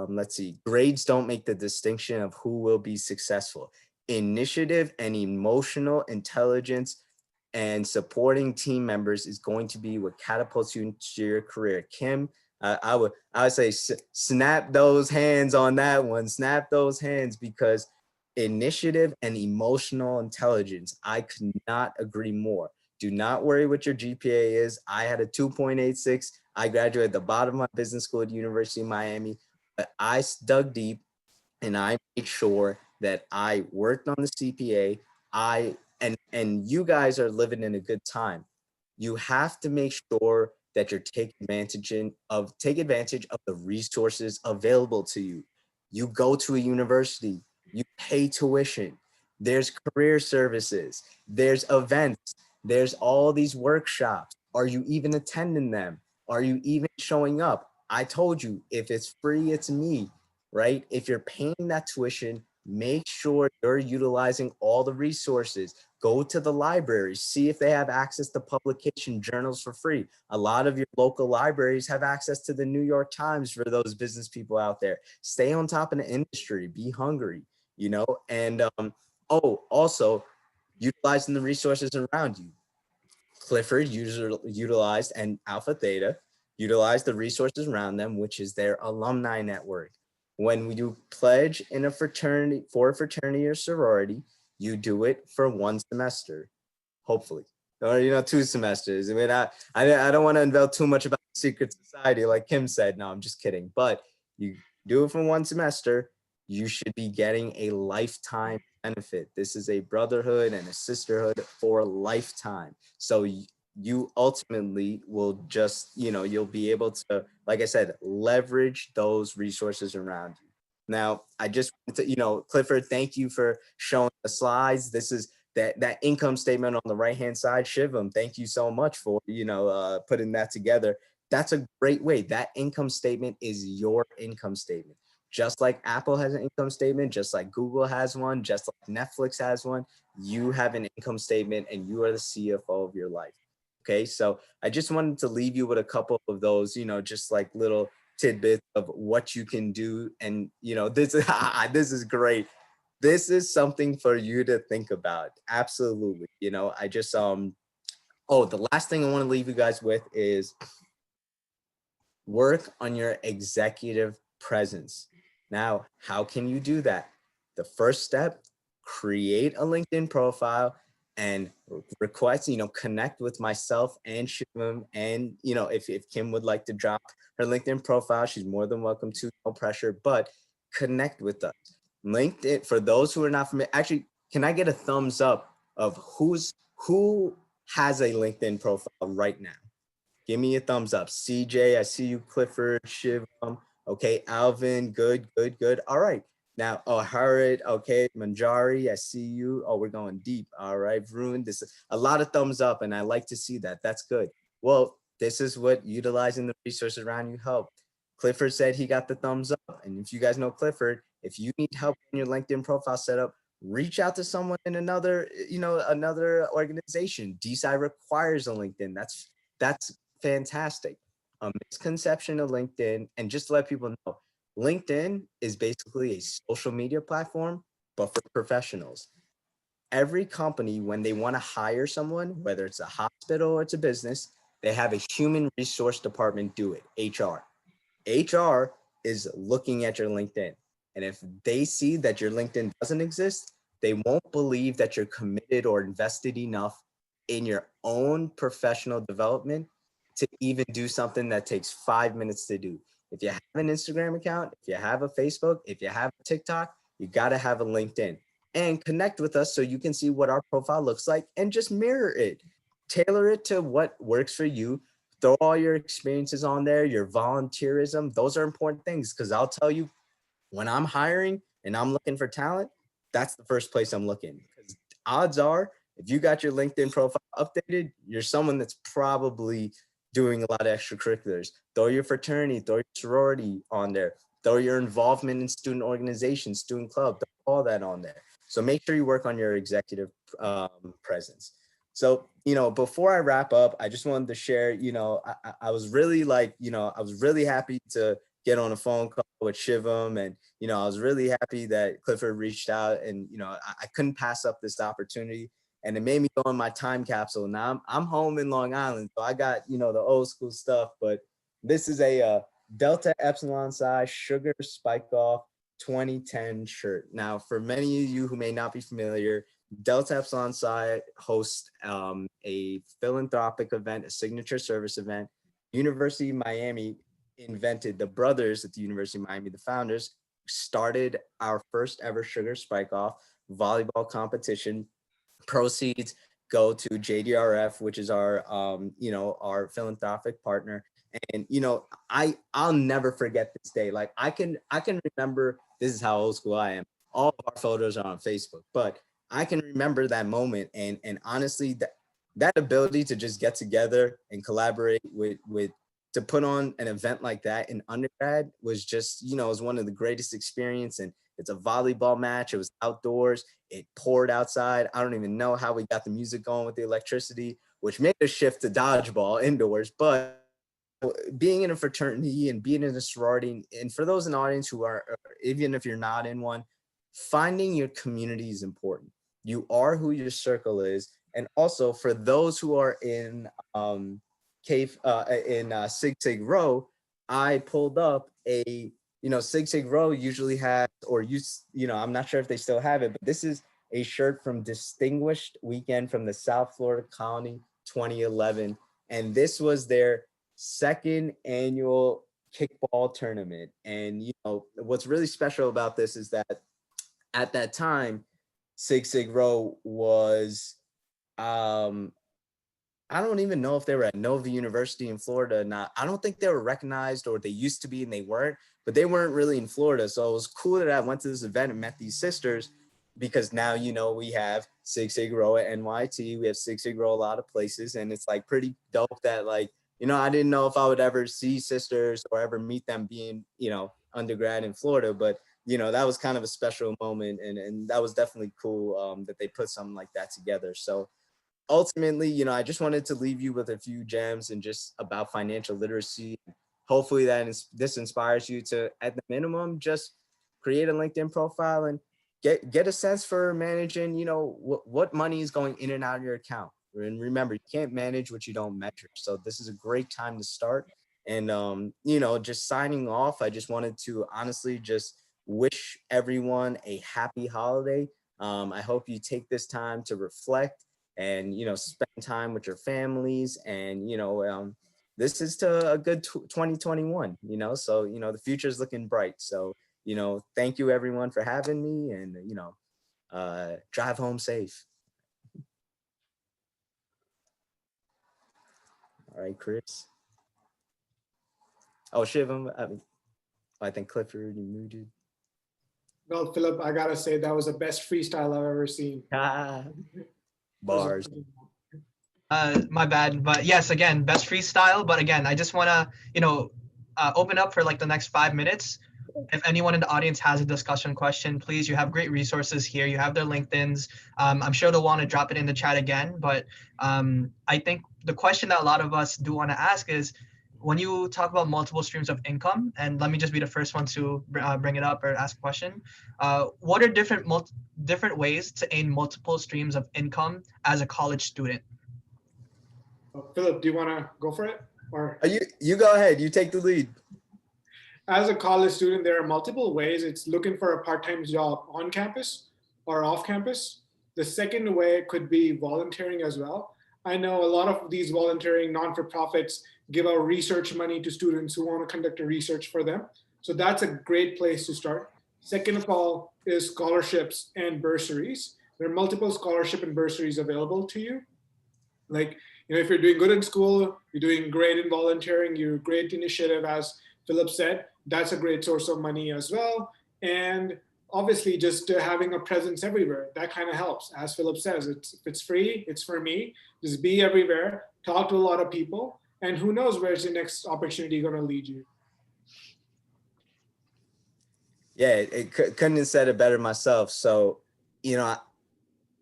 S3: let's see, grades don't make the distinction of who will be successful. Initiative and emotional intelligence and supporting team members is going to be what catapults you into your career. Kim, I would say snap those hands on that one. Snap those hands, because initiative and emotional intelligence, I could not agree more. Do not worry what your GPA is. I had a 2.86. I graduated at the bottom of my business school at University of Miami, but I dug deep and I made sure that I worked on the CPA. And you guys are living in a good time. You have to make sure that you're taking advantage of the resources available to you. You go to a university, you pay tuition, there's career services, there's events, there's all these workshops. Are you even attending them? Are you even showing up? I told you, if it's free, it's me, right? If you're paying that tuition, make sure you're utilizing all the resources. Go to the library, see if they have access to publication journals for free. A lot of your local libraries have access to the New York Times for those business people out there. Stay on top of the industry, be hungry, and also utilizing the resources around you. Clifford utilized, and Alpha Theta utilized the resources around them, which is their alumni network. When you pledge in a fraternity or sorority, you do it for one semester, hopefully, or 2 semesters. I mean, I don't want to unveil too much about secret society, like Kim said. No, I'm just kidding. But you do it for one semester, you should be getting a lifetime benefit. This is a brotherhood and a sisterhood for a lifetime. So you ultimately will just, you'll be able to, like I said, leverage those resources around you. Now, I just want to, Clifford, thank you for showing the slides. This is that income statement on the right-hand side. Shivam, thank you so much for, putting that together. That's a great way. That income statement is your income statement. Just like Apple has an income statement, just like Google has one, just like Netflix has one, you have an income statement and you are the CFO of your life. Okay, so I just wanted to leave you with a couple of those, just like little tidbits of what you can do. And, this is great. This is something for you to think about. Absolutely. I just, the last thing I want to leave you guys with is work on your executive presence. Now, how can you do that? The first step, create a LinkedIn profile and request, connect with myself and Shivam. And, if Kim would like to drop her LinkedIn profile, she's more than welcome to, no pressure, but connect with us. LinkedIn, for those who are not familiar, actually, can I get a thumbs up of who has a LinkedIn profile right now? Give me a thumbs up. CJ, I see you. Clifford, Shivam. Okay, Alvin, good. All right. Now, Harid, okay, Manjari, I see you. Oh, we're going deep. All right, Varun, this is a lot of thumbs up, and I like to see that. That's good. Well, this is what utilizing the resources around you help. Clifford said he got the thumbs up, and if you guys know Clifford, if you need help in your LinkedIn profile setup, reach out to someone in another organization. DSI requires a LinkedIn. That's fantastic. A misconception of LinkedIn, and just to let people know, LinkedIn is basically a social media platform, but for professionals. Every company, when they want to hire someone, whether it's a hospital or it's a business, they have a human resource department do it, HR. HR is looking at your LinkedIn. And if they see that your LinkedIn doesn't exist, they won't believe that you're committed or invested enough in your own professional development to even do something that takes 5 minutes to do. If you have an Instagram account, if you have a Facebook, if you have a TikTok, you got to have a LinkedIn and connect with us so you can see what our profile looks like and just mirror it. Tailor it to what works for you. Throw all your experiences on there, your volunteerism. Those are important things because I'll tell you, when I'm hiring and I'm looking for talent, that's the first place I'm looking. Because odds are, if you got your LinkedIn profile updated, you're someone that's probably doing a lot of extracurriculars. Throw your fraternity, throw your sorority on there, throw your involvement in student organizations, student club, throw all that on there. So make sure you work on your executive presence. So, before I wrap up, I just wanted to share, I was really I was really happy to get on a phone call with Shivam. And, I was really happy that Clifford reached out and, I couldn't pass up this opportunity. And it made me go in my time capsule. Now I'm home in Long Island, so I got, the old school stuff, but this is a Delta Epsilon Psi Sugar Spike Off 2010 shirt. Now, for many of you who may not be familiar, Delta Epsilon Psi hosts a philanthropic event, a signature service event. University of Miami invented, the brothers at the University of Miami, the founders, started our first ever Sugar Spike Off volleyball competition. Proceeds go to JDRF, which is our our philanthropic partner. And I'll never forget this day. Like I can remember, this is how old school I am. All of our photos are on Facebook, but I can remember that moment. And honestly, that ability to just get together and collaborate with to put on an event like that in undergrad was just, it was one of the greatest experience. And it's a volleyball match. It was outdoors. It poured outside. I don't even know how we got the music going with the electricity, which made us shift to dodgeball indoors. But being in a fraternity and being in a sorority, and for those in the audience who are, even if you're not in one, finding your community is important. You are who your circle is. And also for those who are in Sig Sig Row, I pulled up a, Sig Sig Row usually has, or I'm not sure if they still have it, but this is a shirt from Distinguished Weekend from the South Florida Colony 2011. And this was their second annual kickball tournament. And, what's really special about this is that at that time, Sig Sig Row was, I don't even know if they were at Nova University in Florida or not. I don't think they were recognized, or they used to be and they weren't, but they weren't really in Florida. So it was cool that I went to this event and met these sisters, because now, we have Sig Sig Row at NYT, we have Sig Sig Row a lot of places. And it's like pretty dope that I didn't know if I would ever see sisters or ever meet them being, undergrad in Florida, but that was kind of a special moment. And that was definitely cool that they put something like that together. So ultimately, I just wanted to leave you with a few gems and just about financial literacy. Hopefully this inspires you to, at the minimum, just create a LinkedIn profile and get a sense for managing, what money is going in and out of your account. And remember, you can't manage what you don't measure. So this is a great time to start. And, just signing off, I just wanted to honestly just wish everyone a happy holiday. I hope you take this time to reflect and, spend time with your families. And, this is to a good 2021, so, the future is looking bright. So, thank you everyone for having me, and, drive home safe. All right, Chris. Oh, Shivam, I think Clifford, you muted.
S4: Well, Philip, I gotta say that was the best freestyle I've ever seen.
S3: Bars.
S2: My bad, but yes, again, best freestyle. But again, I just want to, open up for like the next 5 minutes. If anyone in the audience has a discussion question, please, you have great resources here. You have their LinkedIns. I'm sure they'll want to drop it in the chat again. But I think the question that a lot of us do want to ask is, when you talk about multiple streams of income, and let me just be the first one to bring it up or ask a question. What are different ways to gain multiple streams of income as a college student?
S4: Philip, do you want to go for it? Or
S3: You go ahead. You take the lead.
S4: as a college student, there are multiple ways. It's looking for a part-time job on campus or off campus. The second way could be volunteering as well. I know a lot of these volunteering non-for-profits give out research money to students who want to conduct a research for them. So that's a great place to start. Second of all is scholarships and bursaries. There are multiple scholarship and bursaries available to you. Like, if you're doing good in school, you're doing great in volunteering, you're a great initiative, as Philip said, that's a great source of money as well. And obviously just having a presence everywhere, that kind of helps. As Philip says, if it's free, it's for me. Just be everywhere, talk to a lot of people, and who knows where's the next opportunity going to lead you.
S3: Yeah, couldn't have said it better myself. So,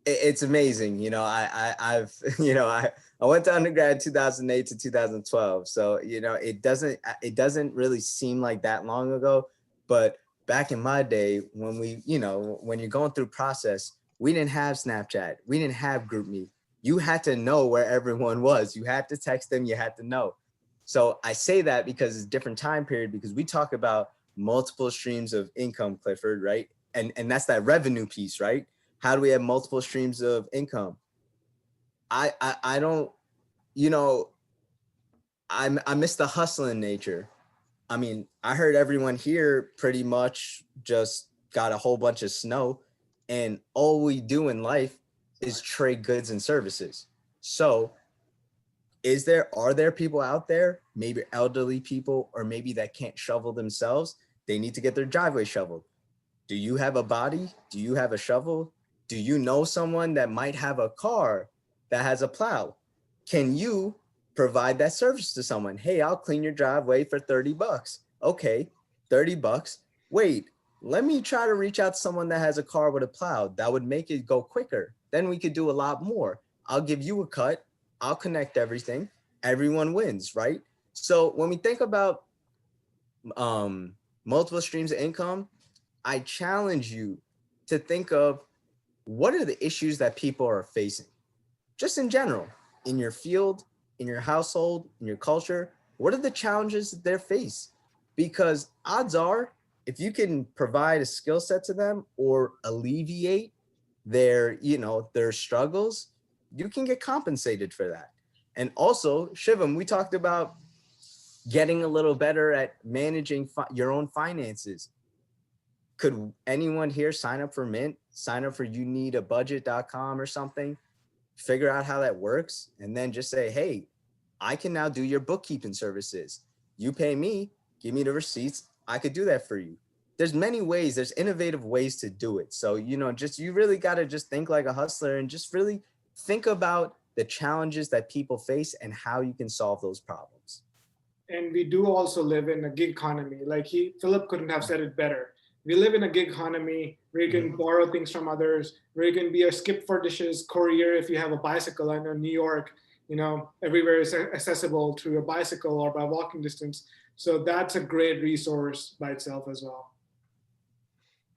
S3: it's amazing. I've, I went to undergrad 2008 to 2012. So, it doesn't really seem like that long ago, but back in my day when when you're going through process, we didn't have Snapchat. We didn't have GroupMe. You had to know where everyone was. You had to text them. You had to know. So I say that because it's a different time period, because we talk about multiple streams of income, Clifford, right? And that's that revenue piece, right? How do we have multiple streams of income? I don't, I miss the hustling nature. I mean, I heard everyone here pretty much just got a whole bunch of snow, and all we do in life is trade goods and services. So are there people out there, maybe elderly people, or maybe that can't shovel themselves? They need to get their driveway shoveled. Do you have a body? Do you have a shovel? Do you know someone that might have a car that has a plow? Can you provide that service to someone? Hey, I'll clean your driveway for $30. Okay, $30. Wait, let me try to reach out to someone that has a car with a plow. That would make it go quicker. Then we could do a lot more. I'll give you a cut. I'll connect everything. Everyone wins, right? So when we think about multiple streams of income, I challenge you to think of what are the issues that people are facing, just in general, in your field, in your household, in your culture. What are the challenges that they face? Because odds are, if you can provide a skill set to them or alleviate their struggles, you can get compensated for that. And also, Shivam, we talked about getting a little better at managing your own finances. Could anyone here sign up for Mint, sign up for youneedabudget.com or something, figure out how that works, and then just say, hey, I can now do your bookkeeping services. You pay me, give me the receipts, I could do that for you. There's many ways, there's innovative ways to do it. So, you really got to just think like a hustler and just really think about the challenges that people face and how you can solve those problems.
S4: And we do also live in a gig economy. Like Philip couldn't have said it better. We live in a gig economy where you can borrow things from others, where you can be a skip for dishes courier if you have a bicycle. I know New York, everywhere is accessible through a bicycle or by walking distance. So that's a great resource by itself as well.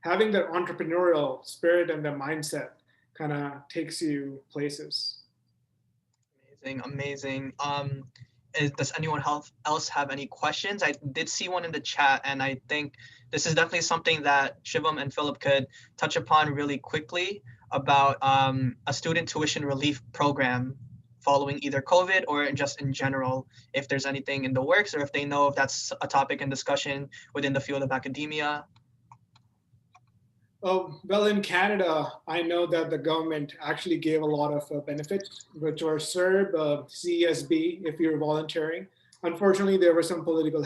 S4: Having that entrepreneurial spirit and the mindset kind of takes you places.
S2: Amazing. Does anyone else have any questions? I did see one in the chat, and I think this is definitely something that Shivam and Philip could touch upon really quickly about a student tuition relief program following either COVID or just in general, if there's anything in the works or if they know if that's a topic in discussion within the field of academia.
S4: Oh, well, in Canada, I know that the government actually gave a lot of benefits, which were CERB, CESB, if you're volunteering. Unfortunately, there were some political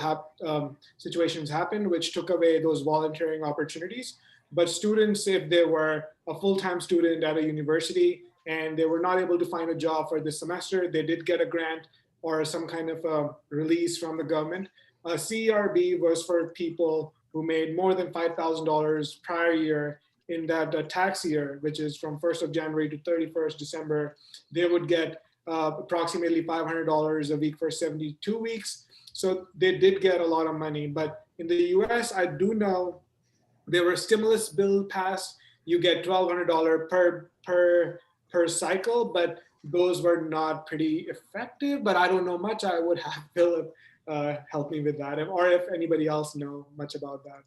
S4: situations happened, which took away those volunteering opportunities. But students, if they were a full-time student at a university and they were not able to find a job for this semester, they did get a grant or some kind of release from the government. CERB was for people who made more than $5,000 prior year in that tax year, which is from 1st of January to 31st December. They would get approximately $500 a week for 72 weeks. So they did get a lot of money. But in the US, I do know there were stimulus bill passed. You get $1,200 per cycle, but those were not pretty effective. But I don't know much. I would have Philip help me with that, or if anybody else know much about that.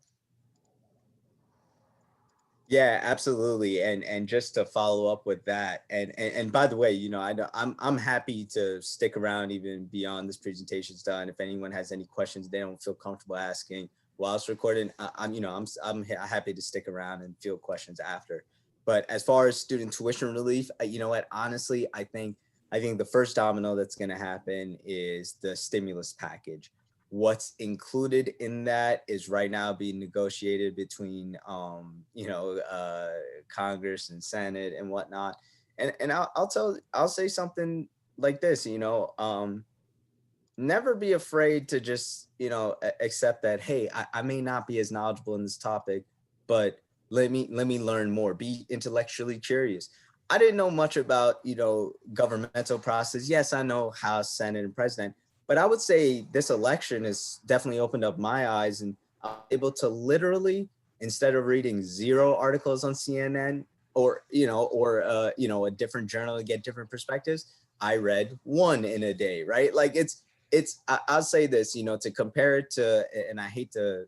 S3: Yeah, absolutely. And just to follow up with that, and by the way, I'm happy to stick around even beyond this presentation's done. If anyone has any questions they don't feel comfortable asking while it's recording, I'm happy to stick around and field questions after. But as far as student tuition relief, you know what? Honestly, I think the first domino that's going to happen is the stimulus package. What's included in that is right now being negotiated between Congress and Senate and whatnot. And I'll say something like this, never be afraid to just accept that, hey, I may not be as knowledgeable in this topic, but let me learn more. Be intellectually curious. I didn't know much about governmental process. Yes, I know House, Senate, and President. But I would say this election has definitely opened up my eyes, and I'm able to literally, instead of reading 0 articles on CNN or a different journal to get different perspectives, I read 1 in a day, right? Like I'll say this, to compare it to, and I hate to,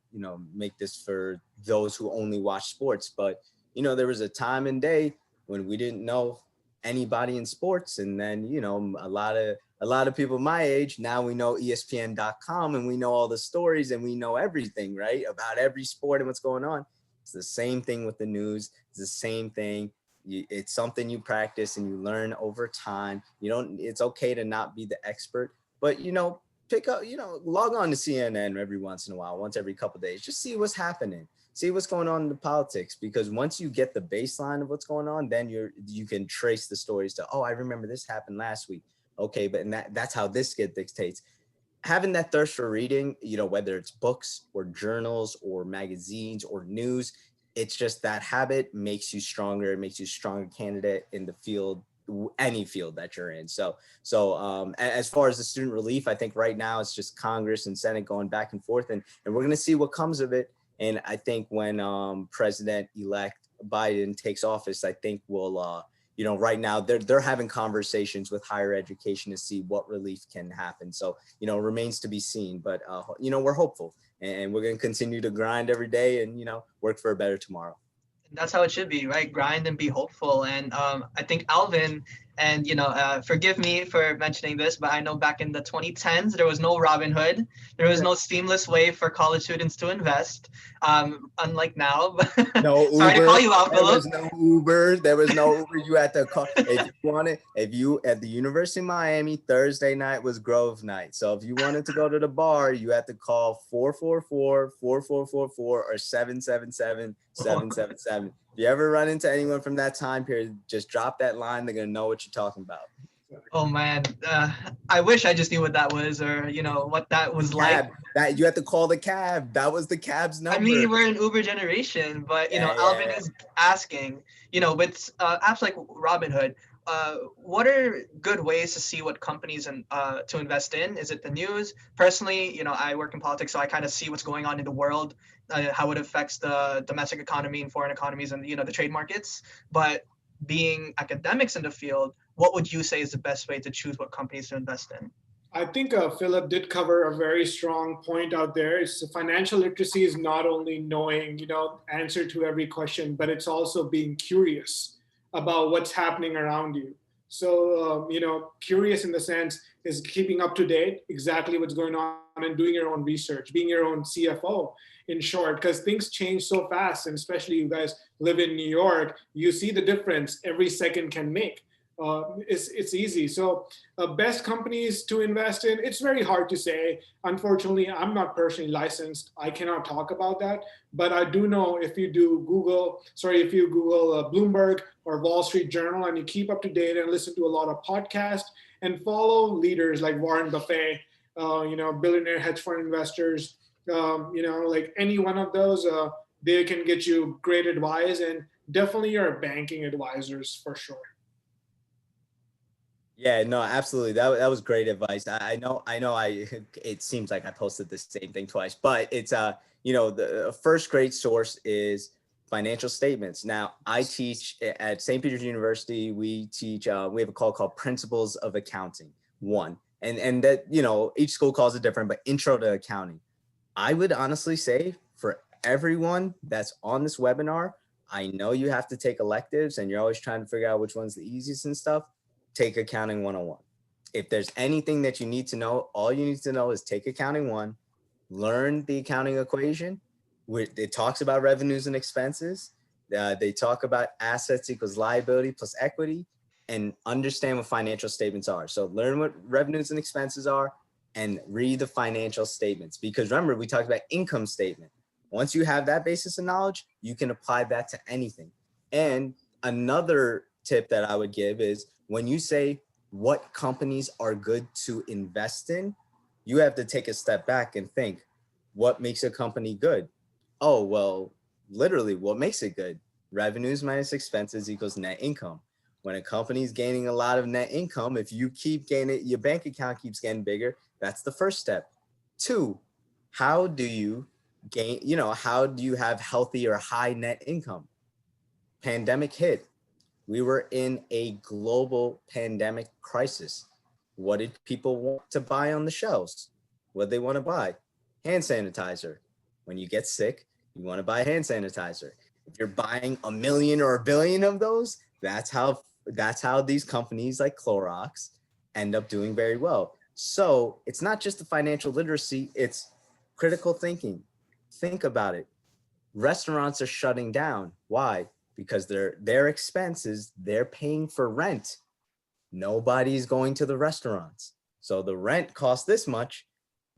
S3: make this for those who only watch sports, but there was a time and day when we didn't know anybody in sports, and then a lot of people my age, now we know ESPN.com and we know all the stories and we know everything, right? About every sport and what's going on. It's the same thing with the news. It's the same thing. It's something you practice and you learn over time. It's okay to not be the expert, but pick up, log on to CNN every once in a while, once every couple of days, just see what's happening. See what's going on in the politics, because once you get the baseline of what's going on, then you can trace the stories to, oh, I remember this happened last week. Okay, but that's how this dictates. Having that thirst for reading, whether it's books or journals or magazines or news, it's just that habit makes you stronger. It makes you a stronger candidate in the field, any field that you're in. So as far as the student relief, I think right now it's just Congress and Senate going back and forth, and we're going to see what comes of it. And I think when President-elect Biden takes office, I think we'll right now they're having conversations with higher education to see what relief can happen. So, remains to be seen, but, we're hopeful, and we're going to continue to grind every day and, work for a better tomorrow.
S2: That's how it should be, right? Grind and be hopeful. And I think Alvin, and forgive me for mentioning this, but I know back in the 2010s, there was no Robinhood. There was no seamless way for college students to invest, unlike now.
S3: No Uber.
S2: Sorry to call you out, Philip.
S3: There was no Uber. There was no Uber. You had to call. If you at the University of Miami, Thursday night was Grove night. So if you wanted to go to the bar, you had to call 444-4444 or 777-777. If you ever run into anyone from that time period, just drop that line. They're going to know what you're talking about.
S2: Oh man, I wish I just knew what that was, or what that was like.
S3: That you had to call the cab. That was the cab's number.
S2: I mean, we're an Uber generation, but Alvin is asking, with apps like Robinhood, what are good ways to see what companies and to invest in? Is it the news? Personally, I work in politics, so I kind of see what's going on in the world, how it affects the domestic economy and foreign economies and the trade markets. But being academics in the field, what would you say is the best way to choose what companies to invest in?
S4: I think Philip did cover a very strong point out there. It's financial literacy is not only knowing, answer to every question, but it's also being curious about what's happening around you. So, curious in the sense is keeping up to date, exactly what's going on, and doing your own research, being your own CFO, in short, because things change so fast. And especially you guys live in New York, you see the difference every second can make. It's easy. So best companies to invest in, it's very hard to say. Unfortunately, I'm not personally licensed. I cannot talk about that. But I do know if you Google Bloomberg or Wall Street Journal, and you keep up to date and listen to a lot of podcasts and follow leaders like Warren Buffett, billionaire hedge fund investors, like any one of those, they can get you great advice, and definitely your banking advisors for sure.
S3: Yeah, no, absolutely. That was great advice. I it seems like I posted the same thing twice, but it's the first great source is financial statements. Now, I teach at St. Peter's University. We teach we have a call called Principles of Accounting 1. And that, each school calls it different, but Intro to Accounting. I would honestly say for everyone that's on this webinar, I know you have to take electives and you're always trying to figure out which one's the easiest and stuff. Take Accounting 101. If there's anything that you need to know, all you need to know is take Accounting 1, learn the accounting equation. It talks about revenues and expenses. They talk about assets equals liability plus equity, and understand what financial statements are. So learn what revenues and expenses are and read the financial statements. Because remember, we talked about income statement. Once you have that basis of knowledge, you can apply that to anything. And another tip that I would give is when you say what companies are good to invest in, you have to take a step back and think, what makes a company good? Oh, well, literally, what makes it good? Revenues minus expenses equals net income. When a company is gaining a lot of net income, if you keep gaining, your bank account keeps getting bigger, that's the first step. 2, how do you gain, how do you have healthy or high net income? Pandemic hit. We were in a global pandemic crisis. What did people want to buy on the shelves? What did they want to buy? Hand sanitizer. When you get sick, you want to buy hand sanitizer. If you're buying 1 million or 1 billion of those, that's how these companies like Clorox end up doing very well. So it's not just the financial literacy, it's critical thinking. Think about it. Restaurants are shutting down. Why? Because their expenses, they're paying for rent. Nobody's going to the restaurants. So the rent costs this much,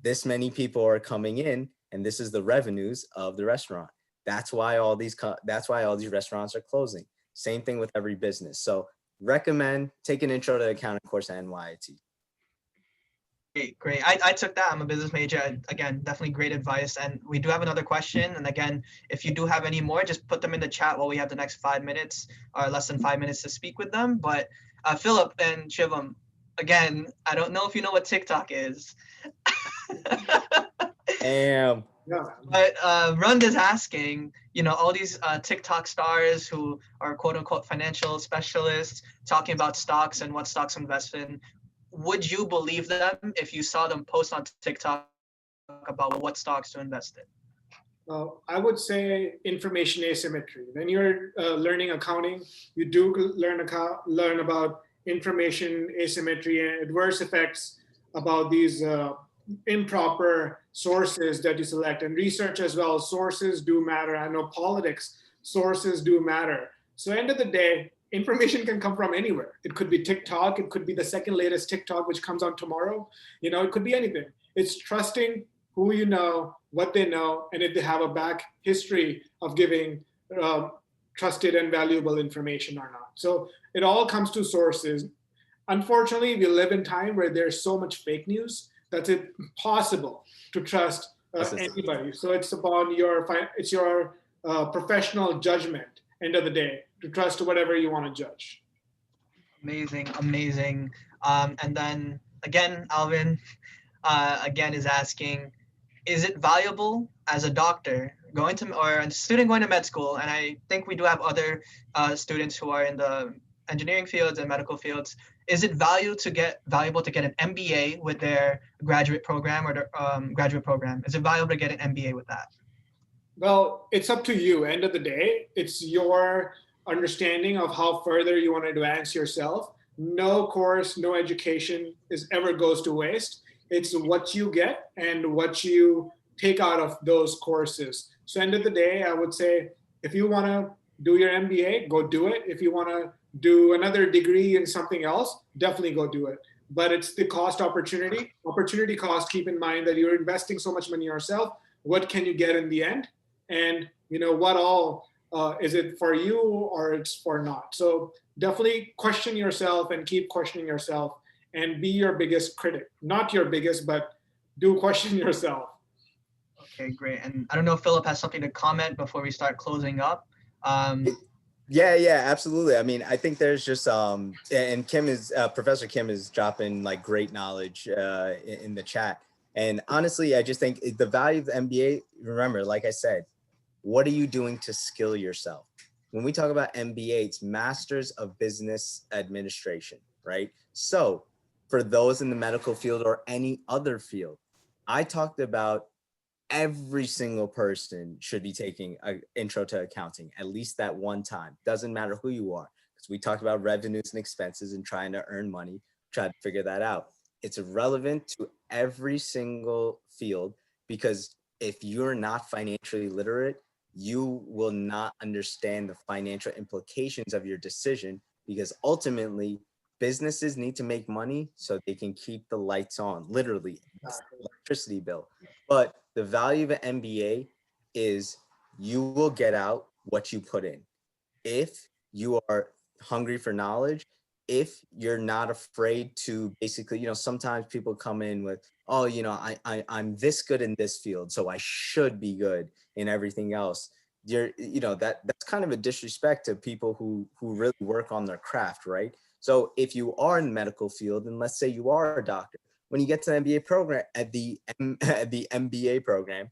S3: this many people are coming in, and this is the revenues of the restaurant. That's why all these restaurants are closing. Same thing with every business. So recommend take an intro to accounting course at NYIT.
S2: Great. I took that. I'm a business major. Again, definitely great advice. And we do have another question. And again, if you do have any more, just put them in the chat while we have the next 5 minutes or less than 5 minutes to speak with them. But Philip and Shivam, again, I don't know if you know what TikTok is.
S3: Damn.
S4: Yeah.
S2: But Rund is asking, all these TikTok stars who are quote unquote financial specialists talking about stocks and what stocks invest in. Would you believe them if you saw them post on TikTok about what stocks to invest in?
S4: I would say information asymmetry. When you're learning accounting, you do learn about information asymmetry and adverse effects about these improper sources that you select, and research as well. Sources do matter. I know politics, sources do matter. So end of the day, information can come from anywhere. It could be TikTok. It could be the second latest TikTok, which comes on tomorrow. It could be anything. It's trusting who you know, what they know, and if they have a back history of giving trusted and valuable information or not. So it all comes to sources. Unfortunately, we live in time where there's so much fake news that it's impossible to trust anybody. So it's upon your professional judgment, end of the day, to trust whatever you want to judge.
S2: Amazing. And then again, Alvin, again is asking, is it valuable as a doctor or a student going to med school? And I think we do have other students who are in the engineering fields and medical fields. Is it valuable to get an MBA with their graduate program or their graduate program? Is it valuable to get an MBA with that?
S4: Well, it's up to you. End of the day, it's your understanding of how further you want to advance yourself. No course, no education ever goes to waste. It's what you get and what you take out of those courses. So end of the day, I would say, if you want to do your MBA, go do it. If you want to do another degree in something else, definitely go do it. But it's the opportunity cost. Keep in mind that you're investing so much money yourself. What can you get in the end? And what all is it for you or it's for not? So definitely question yourself and keep questioning yourself and be your biggest critic. Not your biggest, but do question yourself.
S2: Okay, great. And I don't know if Philip has something to comment before we start closing up.
S3: Yeah, absolutely. I mean, I think there's just and Kim is Professor Kim is dropping like great knowledge in the chat. And honestly, I just think the value of the MBA, remember, like I said, what are you doing to skill yourself? When we talk about MBA, it's Masters of Business Administration, right? So for those in the medical field or any other field, I talked about every single person should be taking an intro to accounting at least that one time. Doesn't matter who you are, because we talked about revenues and expenses and trying to earn money, try to figure that out. It's relevant to every single field, because if you're not financially literate, you will not understand the financial implications of your decision, because ultimately businesses need to make money so they can keep the lights on, literally electricity bill. But the value of an MBA is you will get out what you put in. If you are hungry for knowledge, if you're not afraid to basically, sometimes people come in with, oh, I'm this good in this field, so I should be good in everything else. That's kind of a disrespect to people who really work on their craft, right? So if you are in the medical field, and let's say you are a doctor, when you get to the MBA program, at the MBA program,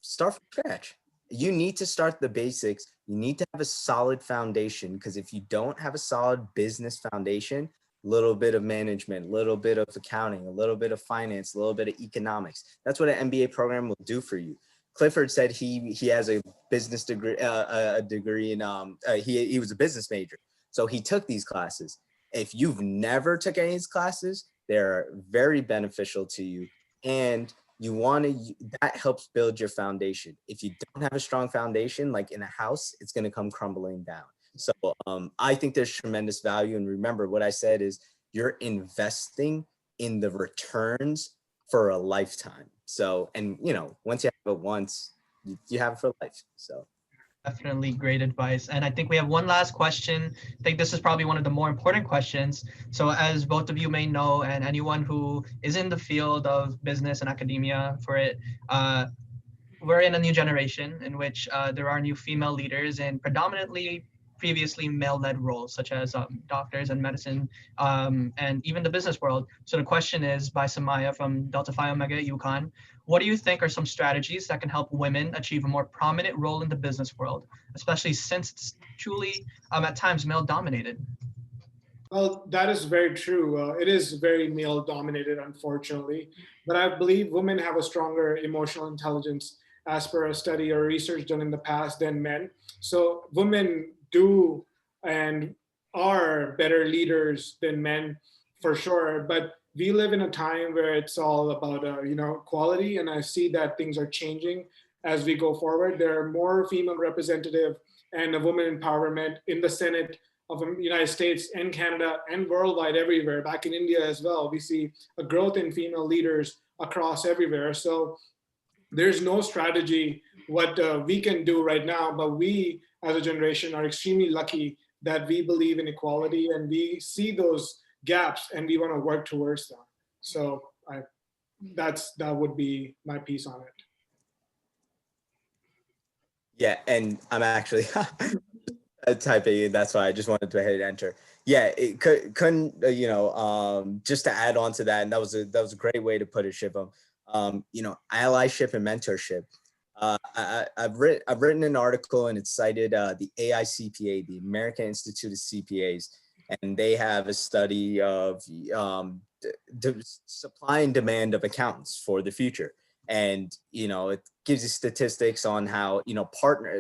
S3: start from scratch. You need to start the basics. You need to have a solid foundation, because if you don't have a solid business foundation, little bit of management, little bit of accounting, a little bit of finance, a little bit of economics, that's what an MBA program will do for you. Clifford said he has a business degree, a degree in he was a business major, so he took these classes. If you've never took any of these classes, they're very beneficial to you, and that helps build your foundation. If you don't have a strong foundation, like in a house, it's going to come crumbling down. So I think there's tremendous value. And remember, what I said is you're investing in the returns for a lifetime. So, and once you have it once, you have it for life. So
S2: Definitely great advice. And I think we have one last question. I think this is probably one of the more important questions. So as both of you may know, and anyone who is in the field of business and academia for it, we're in a new generation in which there are new female leaders in predominantly previously male-led roles, such as doctors and medicine, and even the business world. So the question is by Samaya from Delta Phi Omega UConn. What do you think are some strategies that can help women achieve a more prominent role in the business world, especially since it's truly at times male-dominated?
S4: Well, that is very true. It is very male dominated, unfortunately. But I believe women have a stronger emotional intelligence, as per a study or research done in the past, than men. So women do and are better leaders than men for sure. But we live in a time where it's all about quality, and I see that things are changing as we go forward. There are more female representative and a woman empowerment in the Senate of the United States and Canada and worldwide, everywhere. Back in India as well, we see a growth in female leaders across everywhere. So there's no strategy what we can do right now, but we as a generation are extremely lucky that we believe in equality and we see those gaps and we want to work towards them. So that would be my piece on it.
S3: yeah, and I'm actually typing in. That's why I just wanted to hit enter. Yeah, it couldn't just to add on to that, and that was a great way to put it, Shivam. Allyship and mentorship. I've written an article, and it's cited the AICPA, the American Institute of CPAs, and they have a study of the supply and demand of accountants for the future. And it gives you statistics on how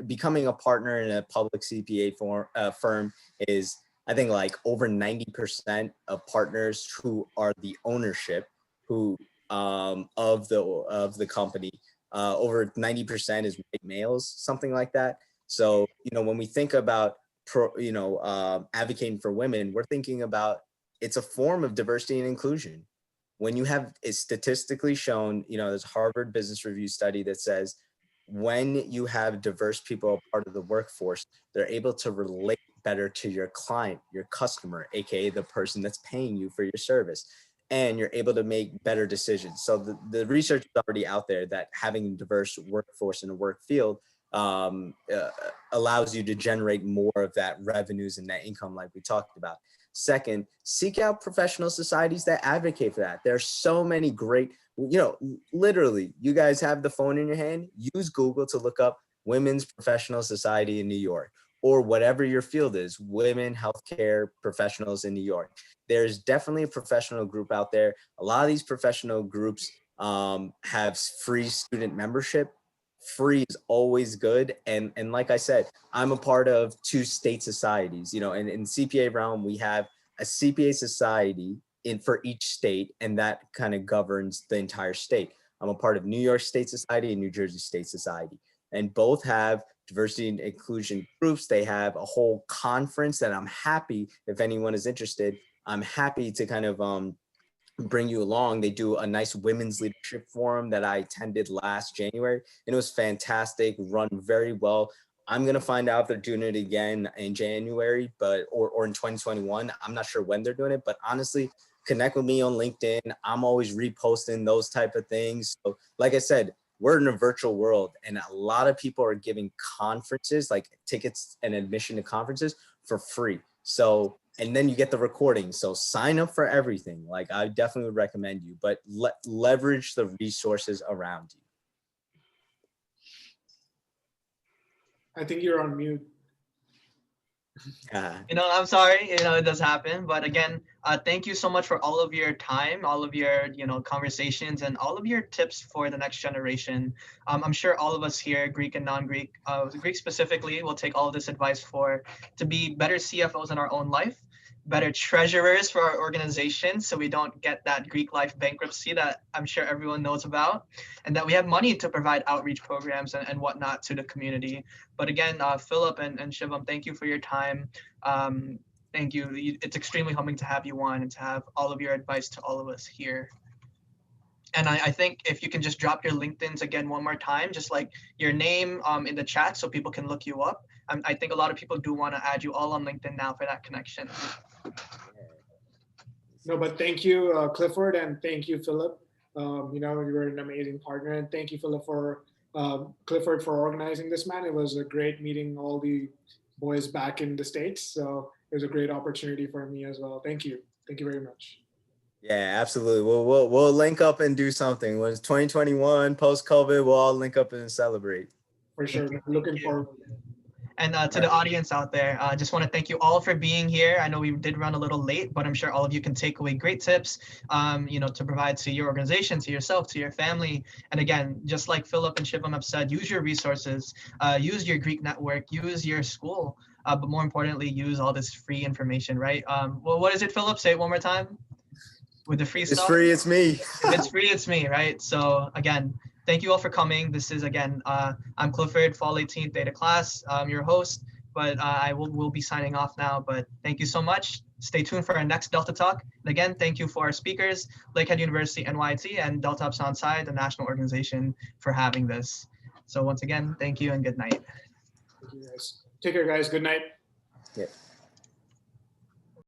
S3: becoming a partner in a public CPA firm is, I think, like over 90% of partners who are the ownership of the company. Over 90% is white males, something like that. So when we think about advocating for women, we're thinking about it's a form of diversity and inclusion. When you have it statistically shown, there's a Harvard Business Review study that says when you have diverse people part of the workforce, they're able to relate better to your client, your customer, aka the person that's paying you for your service, and you're able to make better decisions. So the research is already out there that having a diverse workforce in a work field allows you to generate more of that revenues and that income like we talked about. Second, seek out professional societies that advocate for that. There's so many great, literally, you guys have the phone in your hand, use Google to look up Women's Professional Society in New York, or whatever your field is, women healthcare professionals in New York. There's definitely a professional group out there. A lot of these professional groups have free student membership. Free is always good. And like I said, I'm a part of 2 state societies, and in CPA realm, we have a CPA society for each state, and that kind of governs the entire state. I'm a part of New York State Society and New Jersey State Society, and both have diversity and inclusion groups. They have a whole conference that I'm happy, if anyone is interested, I'm happy to kind of bring you along. They do a nice women's leadership forum that I attended last January, and it was fantastic, run very well. I'm going to find out if they're doing it again in January, or in 2021. I'm not sure when they're doing it, but honestly, connect with me on LinkedIn. I'm always reposting those type of things. So like I said, we're in a virtual world, and a lot of people are giving conferences, like tickets and admission to conferences, for free. So, and then you get the recording. So sign up for everything. Like, I definitely would recommend you, but leverage the resources around you.
S4: I think you're on mute.
S2: I'm sorry, it does happen. But again, thank you so much for all of your time, all of your, conversations, and all of your tips for the next generation. I'm sure all of us here, Greek and non-Greek, Greek specifically, will take all of this advice to be better CFOs in our own life, better treasurers for our organization, so we don't get that Greek life bankruptcy that I'm sure everyone knows about, and that we have money to provide outreach programs and whatnot to the community. But again, Philip and Shivam, thank you for your time. Thank you. It's extremely humbling to have you on and to have all of your advice to all of us here. And I think if you can just drop your LinkedIn's again one more time, just like your name in the chat so people can look you up. I think a lot of people do want to add you all on LinkedIn now for that connection.
S4: No, but thank you, Clifford, and thank you, Philip. You were an amazing partner, and thank you, Philip, for Clifford, for organizing this, man. It was a great meeting all the boys back in the States. So it was a great opportunity for me as well. Thank you. Thank you very much.
S3: Yeah, absolutely. We'll link up and do something. When it's 2021, post-COVID, we'll all link up and celebrate.
S4: For sure. Looking forward.
S2: And to the audience out there, I just want to thank you all for being here. I know we did run a little late, but I'm sure all of you can take away great tips, to provide to your organization, to yourself, to your family. And again, just like Philip and Shivam have said, use your resources, use your Greek network, use your school, but more importantly, use all this free information, right? Well, what is it, Philip? Say it one more time. With the free stuff.
S3: It's free, it's me.
S2: If it's free, it's me, right? So again, thank you all for coming. This is, again, I'm Clifford, Fall 18th Data Class. I'm your host, but I will be signing off now. But thank you so much. Stay tuned for our next Delta Talk. And again, thank you for our speakers, Lakehead University, NYT, and Delta Epsilon Psi, the national organization, for having this. So once again, thank you and good night.
S4: Thank you, guys. Take care, guys. Good night.
S3: Yeah.